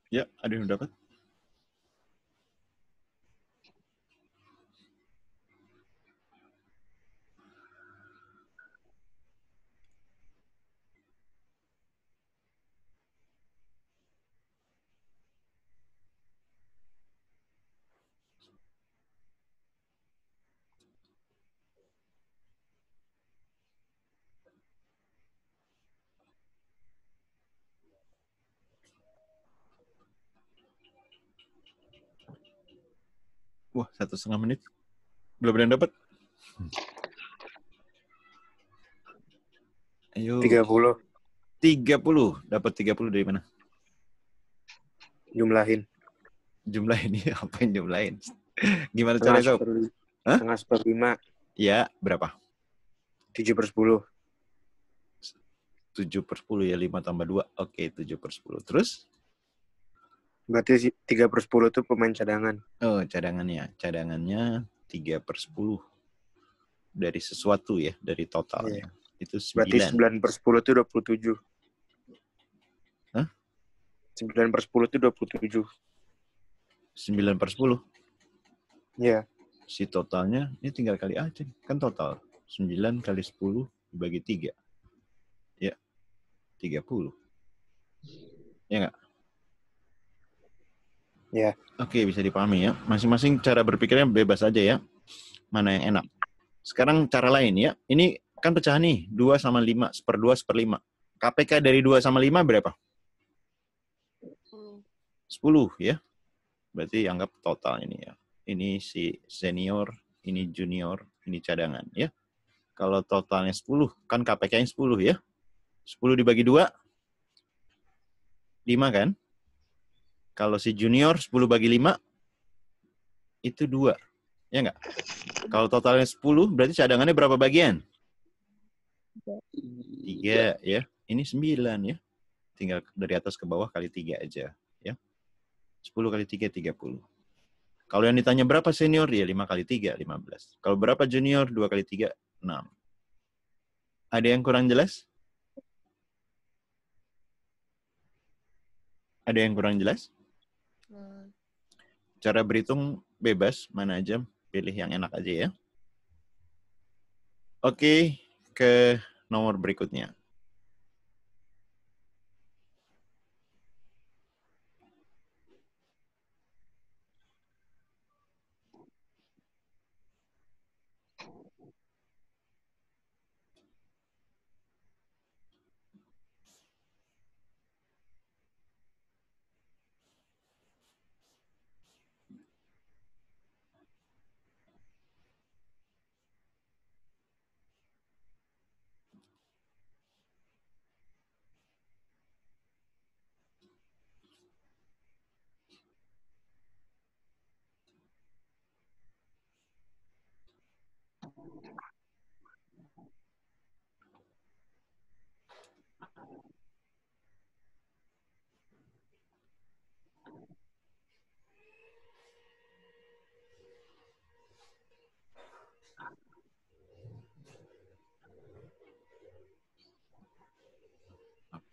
Ya, ada yang dapat? Wah, 1,5 menit. Belum ada yang dapat? Ayo. 30. 30. Dapat 30 dari mana? Jumlahin. Jumlahin ya, apain jumlahin? Gimana caranya, Sob? Setengah per 5. Ya, berapa? 7/10. 7/10 ya, 5 tambah 2. Oke, 7/10. Terus? Berarti 3/10 itu pemain cadangan. Oh, cadangannya. Cadangannya 3/10. Dari sesuatu ya, dari totalnya. Yeah. Itu 9. Berarti 9/10 itu 27. Hah? 9/10 itu 27. 9/10? Iya. Yeah. Si totalnya, ini tinggal kali aja. Kan total. 9 kali 10 dibagi 3. Ya. 30. Ya nggak? Ya. Oke, bisa dipahami ya. Masing-masing cara berpikirnya bebas aja ya. Mana yang enak. Sekarang cara lain ya. Ini kan pecah nih. 2 sama 5. 1/2, 1/5. KPK dari 2 sama 5 berapa? 10 ya. Berarti anggap total ini ya. Ini si senior, ini junior, ini cadangan ya. Kalau totalnya 10, kan KPK-nya 10 ya. 10 dibagi 2, 5 kan? Kalau si junior 10 bagi 5, itu 2. Ya enggak? Kalau totalnya 10, berarti cadangannya berapa bagian? 3 ya. Ini 9 ya. Tinggal dari atas ke bawah kali 3 aja ya. 10 kali 3, 30. Kalau yang ditanya berapa senior, ya 5 kali 3, 15. Kalau berapa junior, 2 kali 3, 6. Ada yang kurang jelas? Ada yang kurang jelas? Cara berhitung bebas, mana aja, pilih yang enak aja ya. Oke, ke nomor berikutnya.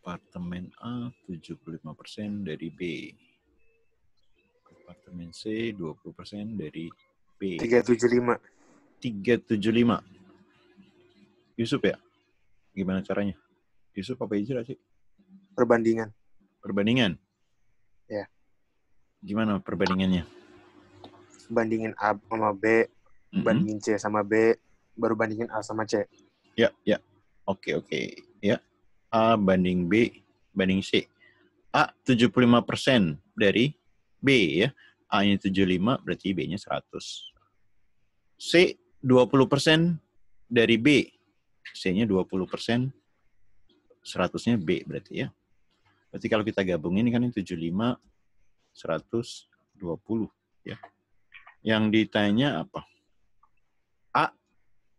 Apartemen A 75% dari B. Apartemen C 20% dari B. 375. 375. Yusuf ya? Gimana caranya? Yusuf apa Ijra sih? Perbandingan. Perbandingan? Ya. Gimana perbandingannya? Bandingin A sama B, bandingin C sama B, baru bandingin A sama C. Ya. Oke. Ya. A banding B banding C. A 75% dari B ya. A-nya 75 berarti B-nya 100. C 20% dari B. C-nya 20%, 100-nya B berarti ya. Berarti kalau kita gabungin ini kan 75, 100, 20 ya. Yang ditanya apa? A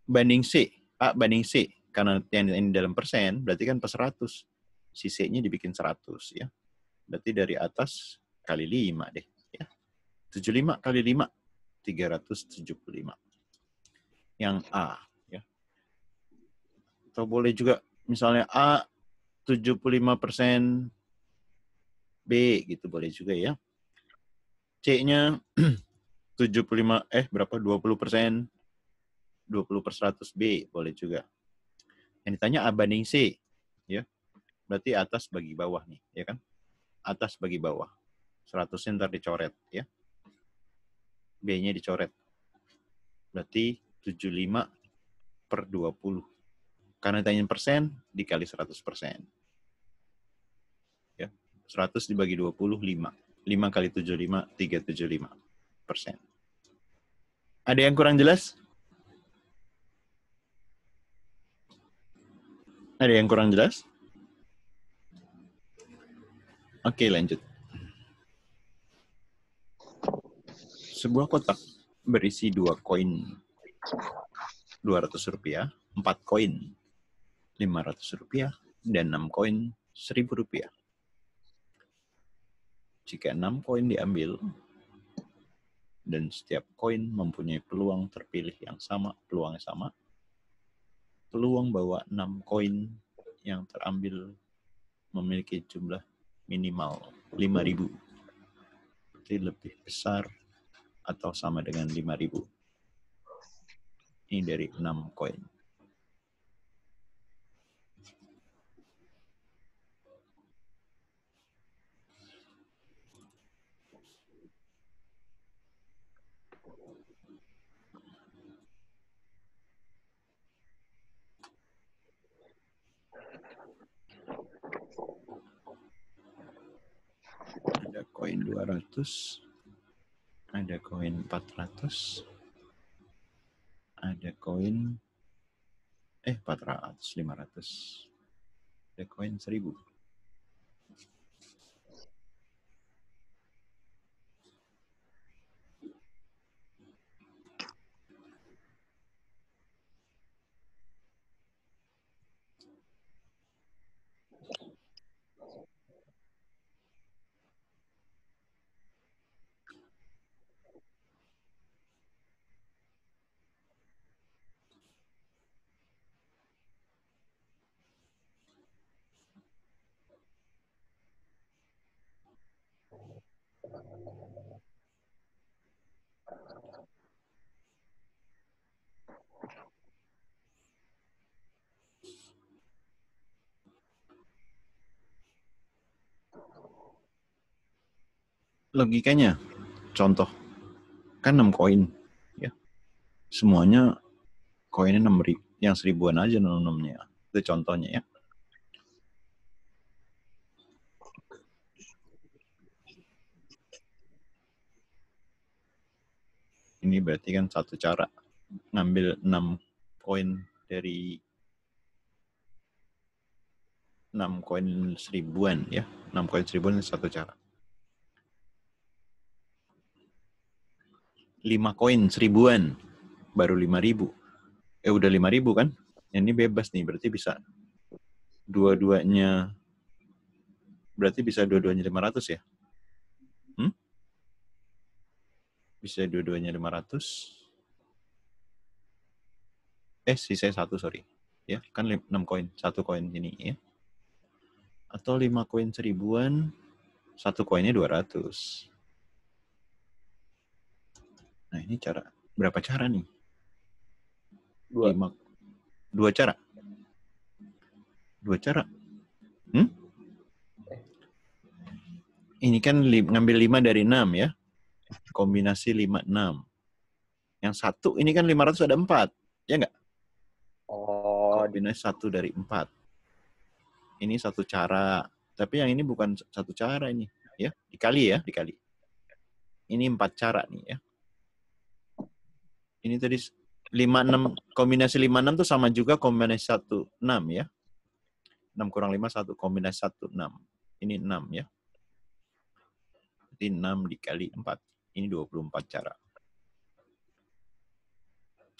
banding C. A banding C. Karena yang ini dalam persen, berarti kan per 100. Si C-nya dibikin 100 ya. Berarti dari atas kali 5 deh. Ya. 75 kali 5, 375. Yang A. Ya. Atau boleh juga misalnya A 75% B gitu boleh juga ya. C-nya 75, berapa? 20%. 20/100 B boleh juga. Yang ditanya A banding C. Ya. Berarti atas bagi bawah nih. Ya kan? Atas bagi bawah. 100-nya ntar dicoret. Ya. B-nya dicoret. Berarti 75/20. Karena ditanya persen, dikali 100%. Ya. 100 dibagi 20, 5. 5 kali 75, 375%. Ada yang kurang jelas? Ada yang kurang jelas? Oke, lanjut. Sebuah kotak berisi 2 koin Rp200, 4 koin Rp500, dan 6 koin Rp1.000. Jika 6 koin diambil, dan setiap koin mempunyai peluang terpilih yang sama, peluangnya sama, peluang bahwa 6 koin yang terambil memiliki jumlah minimal 5.000. Berarti lebih besar atau sama dengan 5.000. Ini dari 6 koin. Ada koin 200. Ada koin 400. Ada koin 400, 500. Ada koin 1000. Logikanya, contoh, kan 6 koin, ya. Semuanya koinnya 6.000, yang 1000-an aja 6-nya. Itu contohnya ya. Ini berarti kan satu cara ngambil 6 koin dari 6 koin 1000-an ya. 6 koin 1000-an satu cara. 5 koin 1000-an baru 5.000. Udah 5.000 kan? Ini bebas nih, berarti bisa dua-duanya 500 ya? Bisa dua-duanya 500. Sisa 1, sorry. Ya, kan 6 koin, 1 koin ini ya. Atau 5 koin 1000-an, 1 koinnya 200. Nah, ini berapa cara nih? 2 cara. 2 cara. Ini kan ngambil 5 dari 6 ya. Kombinasi 5, 6. Yang 1 ini kan 500 ada 4. Ya enggak? Kombinasi 1 dari 4. Ini satu cara. Tapi yang ini bukan satu cara ini. Ya, dikali. Ini 4 cara nih ya. Ini tadi 5, 6, kombinasi 5, 6 itu sama juga kombinasi 1, 6 ya. 6 kurang 5, 1. Kombinasi 1, 6. Ini 6 ya. Berarti 6 dikali 4. Ini 24 cara.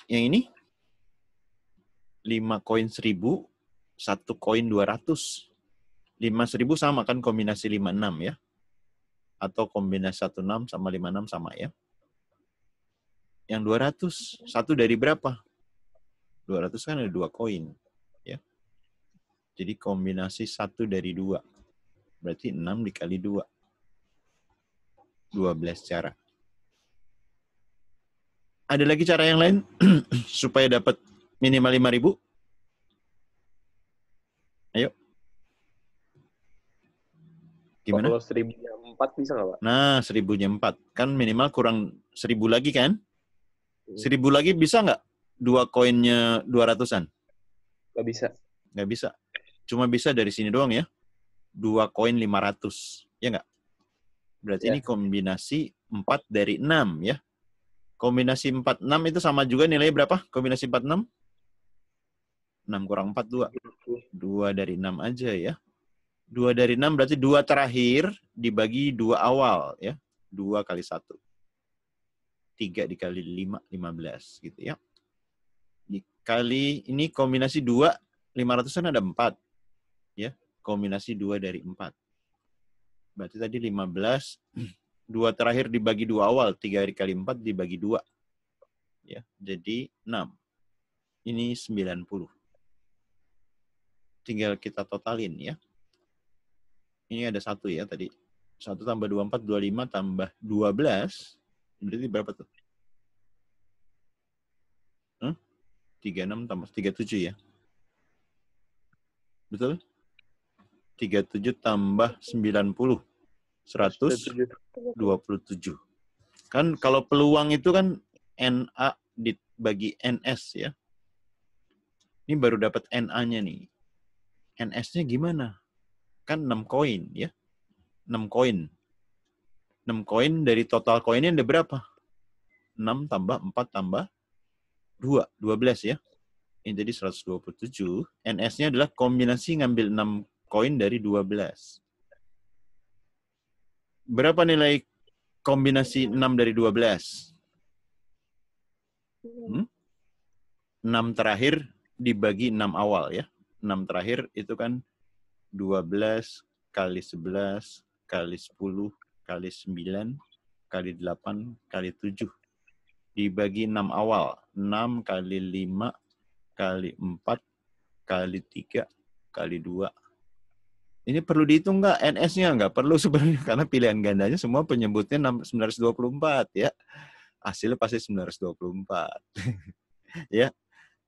Yang ini 5 koin 1000, 1 koin 200. 5.000 sama kan kombinasi 5, 6 ya. Atau kombinasi 1, 6 sama 5, 6 sama ya. Yang 200, 1 dari berapa? 200 kan ada 2 koin. Ya. Jadi kombinasi 1 dari 2. Berarti 6 dikali 2. 12 cara. Ada lagi cara yang lain supaya dapat minimal 5.000? Ayo. Gimana? Kalau 1000-nya 4 bisa nggak, Pak? Nah, 1000-nya 4. Kan minimal kurang 1000 lagi kan? 1000 lagi bisa nggak 2 koinnya 200-an? Nggak bisa. Nggak bisa. Cuma bisa dari sini doang ya. 2 koin 500. Ya nggak? Berarti ini kombinasi 4 dari 6 ya. Kombinasi 4, 6 itu sama juga nilainya berapa? Kombinasi 4, 6? 6 kurang 4, 2. 2 dari 6 aja ya. 2 dari 6 berarti 2 terakhir dibagi 2 awal ya. 2 kali 1. 3 dikali 5, 15 gitu ya. Dikali ini kombinasi 2, 500-an ada 4. Ya, kombinasi 2 dari 4. Berarti tadi 15, 2 terakhir dibagi 2 awal, 3 dikali 4 dibagi 2. Ya, jadi 6. Ini 90. Tinggal kita totalin ya. Ini ada 1 ya tadi. 1 tambah 24, 25 tambah 12. Berarti berapa tuh? 36 tambah 37 ya. Betul? 37 tambah 90. 127. Kan kalau peluang itu kan NA dibagi NS ya. Ini baru dapat NA-nya nih. NS-nya gimana? Kan 6 koin ya. 6 koin. 6 koin dari total koinnya ada berapa? 6 tambah 4 tambah 2, 12 ya. Ini jadi 127. NS-nya adalah kombinasi ngambil 6 koin dari 12. Berapa nilai kombinasi 6 dari 12? 6 terakhir dibagi 6 awal ya. 6 terakhir itu kan 12 kali 11 kali 10 kali 9 kali 8 kali 7. Dibagi 6 awal. 6 kali 5 kali 4 kali 3 kali 2. Ini perlu dihitung nggak? NS-nya nggak perlu sebenarnya karena pilihan gandanya semua penyebutnya 924 ya. Hasilnya pasti 924. Ya.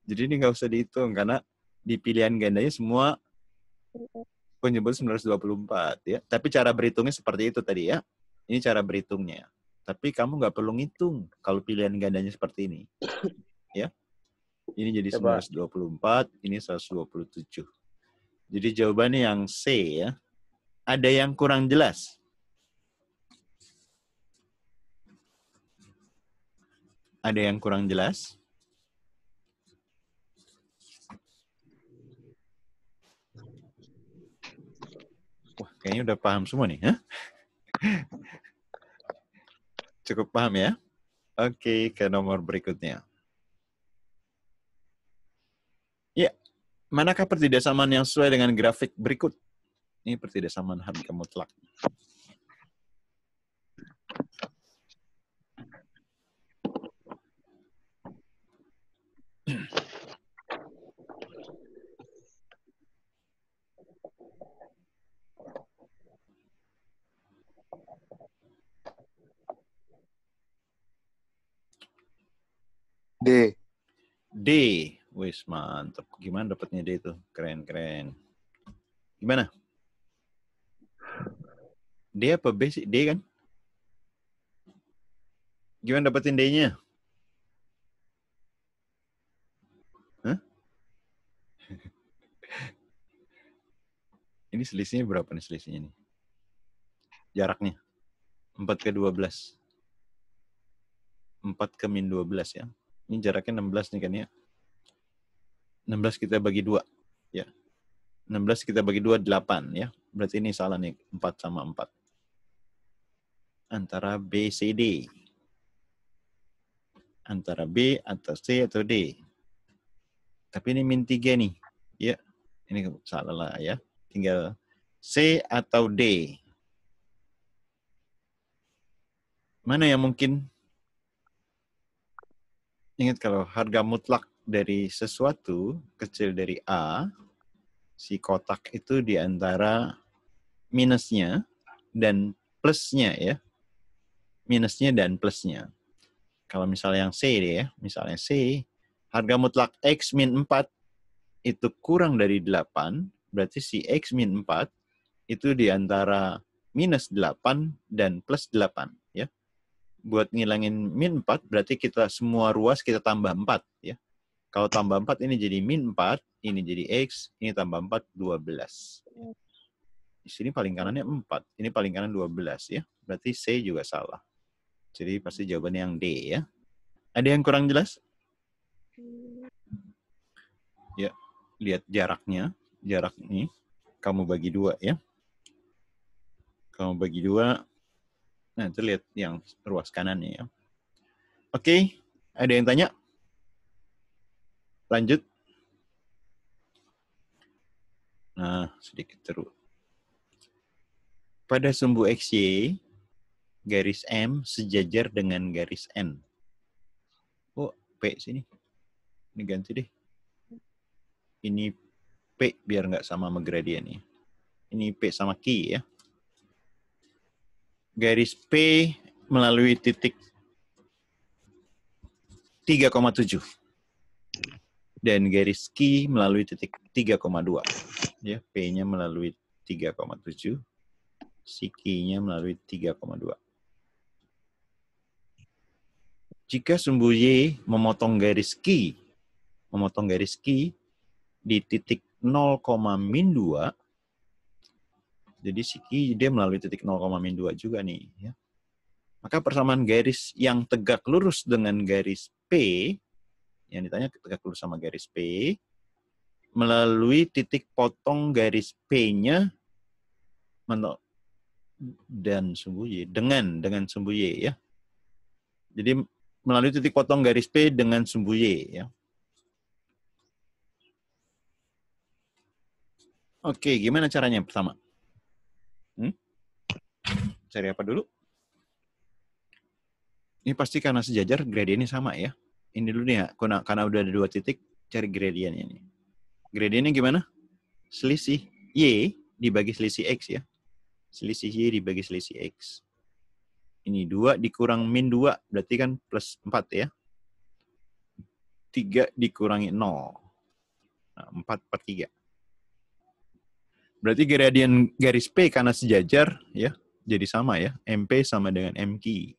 Jadi ini nggak usah dihitung karena di pilihan gandanya semua penyebut 924 ya. Tapi cara berhitungnya seperti itu tadi ya. Ini cara berhitungnya. Tapi kamu nggak perlu ngitung kalau pilihan gandanya seperti ini. Ya. Ini jadi 924, ini 127. Jadi jawabannya yang C ya. Ada yang kurang jelas? Ada yang kurang jelas? Wah, kayaknya udah paham semua nih. Hah? Cukup paham ya? Oke, ke nomor berikutnya. Ya, manakah pertidaksamaan yang sesuai dengan grafik berikut? Ini pertidaksamaan harga mutlak. D. D. Wis, mantap. Gimana dapatnya D itu? Keren. Gimana? D apa B sih? D kan? Gimana dapetin D-nya? Hah? Ini selisihnya berapa nih selisihnya nih? Jaraknya. 4 ke 12. 4 ke min 12 ya. Ini jaraknya 16 nih kan ya. 16 kita bagi 2. Ya. 16 kita bagi 2, 8 ya. Berarti ini salah nih. 4 sama 4. Antara B, C, D. Antara B, atau C, atau D. Tapi ini min 3 nih. Ya. Ini salah lah ya. Tinggal C atau D. Mana yang mungkin? Ingat kalau harga mutlak dari sesuatu kecil dari A, si kotak itu di antara minusnya dan plusnya ya. Minusnya dan plusnya. Kalau misalnya yang C deh ya, misalnya C, harga mutlak X min 4 itu kurang dari 8, berarti si X min 4 itu di antara minus 8 dan plus 8 ya. Buat ngilangin min 4, berarti kita semua ruas kita tambah 4 ya. Kalau tambah 4 ini jadi min 4, ini jadi X, ini tambah 4, 12. Di sini paling kanannya 4, ini paling kanan 12 ya. Berarti C juga salah. Jadi pasti jawabannya yang D ya. Ada yang kurang jelas? Ya, lihat jaraknya. Jarak ini kamu bagi 2 ya. Kamu bagi 2. Nah, itu lihat yang ruas kanannya ya. Oke, ada yang tanya? Lanjut. Nah, sedikit terus. Pada sumbu XY, garis M sejajar dengan garis N. Oh, P sini. Ini ganti deh. Ini P biar nggak sama gradien nih. Ini P sama Q ya. Garis P melalui titik 3,7. Dan garis Q melalui titik 3,2. Ya, P-nya melalui 3,7. Si Q-nya melalui 3,2. Jika sumbu Y memotong garis Q di titik 0,-2, jadi si Q dia melalui titik 0,-2 juga nih. Ya. Maka persamaan garis yang tegak lurus dengan garis P, yang ditanya tegak lurus sama garis P, melalui titik potong garis P-nya dan sumbu Y, dengan sumbu Y ya. Jadi melalui titik potong garis P dengan sumbu Y ya. Oke, gimana caranya pertama? Cari apa dulu? Ini pasti karena sejajar gradiennya sama ya. Ini dulu nih ya, karena udah ada 2 titik, cari gradiennya nih. Gradiennya gimana? Selisih Y dibagi selisih X ya. Selisih Y dibagi selisih X. Ini 2 dikurang min 2, berarti kan plus 4 ya. 3 dikurangi 0. Nah, 4/3. Berarti gradien garis P karena sejajar ya, jadi sama ya. MP sama dengan MQ.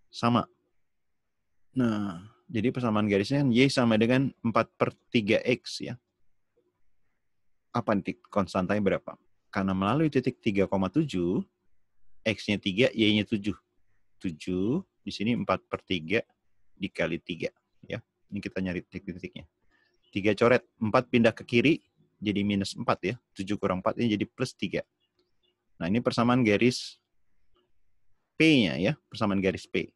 Sama. Nah, jadi persamaan garisnya Y sama dengan 4/3X ya. Apa titik konstantanya berapa? Karena melalui titik 3,7, X-nya 3, Y-nya 7. 7, di sini 4/3 dikali 3. Ya. Ini kita nyari titik-titiknya. 3 coret, 4 pindah ke kiri, jadi minus 4 ya. 7 kurang 4, ini jadi plus 3. Nah, ini persamaan garis P-nya ya, persamaan garis P.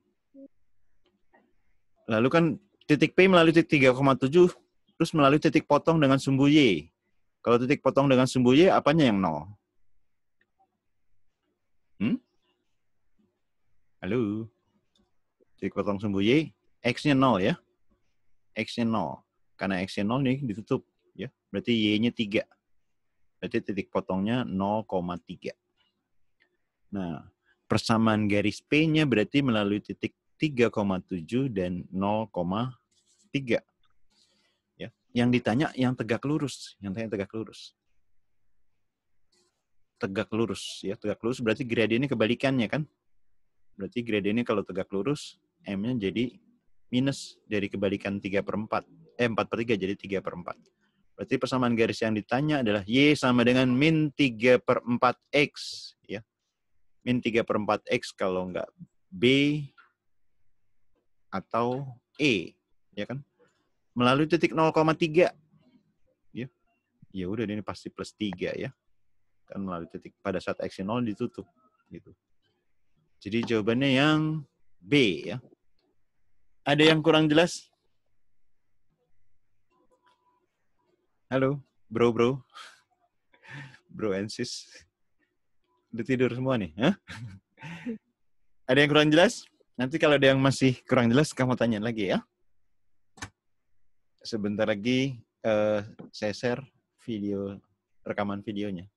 Lalu kan titik P melalui titik 3,7, terus melalui titik potong dengan sumbu Y. Kalau titik potong dengan sumbu Y, apanya yang 0? Halo? Titik potong sumbu Y, X-nya 0 ya. X-nya 0. Karena X-nya 0 nih ditutup. Ya. Berarti Y-nya 3. Berarti titik potongnya 0,3. Nah, persamaan garis P-nya berarti melalui titik 3,7 dan 0,3. Ya. Yang ditanya yang tegak lurus. Yang tanya tegak lurus. Tegak lurus. Ya, tegak lurus berarti gradiennya kebalikannya kan. Berarti gradiennya kalau tegak lurus, M-nya jadi minus dari kebalikan 3/4. 4/3 jadi 3/4. Berarti persamaan garis yang ditanya adalah Y sama dengan min 3/4X. Ya. Min 3/4X kalau enggak B atau E. Ya kan? Melalui titik 0,3. Ya. Ya udah ini pasti plus 3 ya. Kan melalui titik pada saat X 0 ditutup. Gitu. Jadi jawabannya yang B ya. Ada yang kurang jelas? Halo, bro. Bro and sis. Udah tidur semua nih? Hah? Ada yang kurang jelas? Nanti kalau ada yang masih kurang jelas, kamu tanya lagi ya. Sebentar lagi saya share rekaman videonya.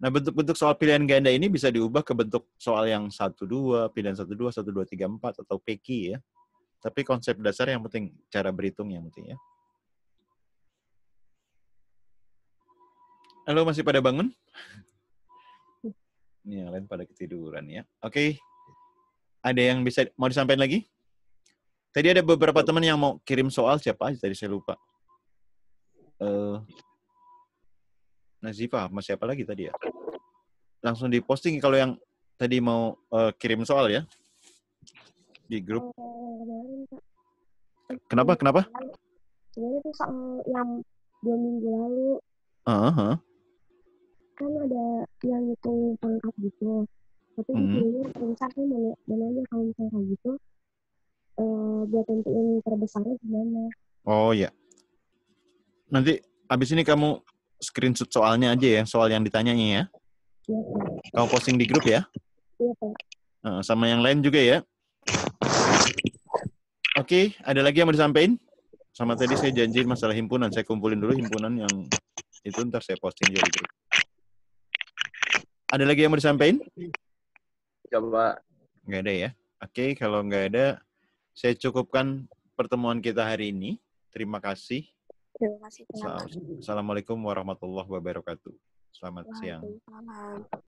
Nah, bentuk-bentuk soal pilihan ganda ini bisa diubah ke bentuk soal yang 1-2, pilihan 1-2, 1-2, 3-4, atau PQ ya. Tapi konsep dasar yang penting, cara berhitung yang penting ya. Halo, masih pada bangun? Ini yang lain pada ketiduran ya. Oke. Ada yang bisa mau disampaikan lagi? Tadi ada beberapa teman yang mau kirim soal, siapa aja tadi saya lupa. Nazifa, masih siapa lagi tadi ya? Langsung diposting kalau yang tadi mau kirim soal ya. Di grup. Kenapa? Sebenarnya itu soal yang 2 minggu lalu. Kan ada yang hitung pangkat gitu. Tapi videonya terbesar sih mana aja kalau misalnya kayak gitu. Buat tentuin terbesarnya gimana. Oh ya. Nanti abis ini kamu screenshot soalnya aja ya, soal yang ditanyanya ya. Iya, Pak. Kamu posting di grup ya. Iya, Pak. Sama yang lain juga ya. Oke, ada lagi yang mau disampaikan? Sama tadi saya janji masalah himpunan, saya kumpulin dulu himpunan yang itu ntar saya posting juga di grup. Ada lagi yang mau disampaikan? Coba. Nggak ada ya. Oke, kalau nggak ada, saya cukupkan pertemuan kita hari ini. Terima kasih. Terima kasih, Pak. Assalamualaikum warahmatullahi wabarakatuh. Selamat siang. Waalaikumsalam.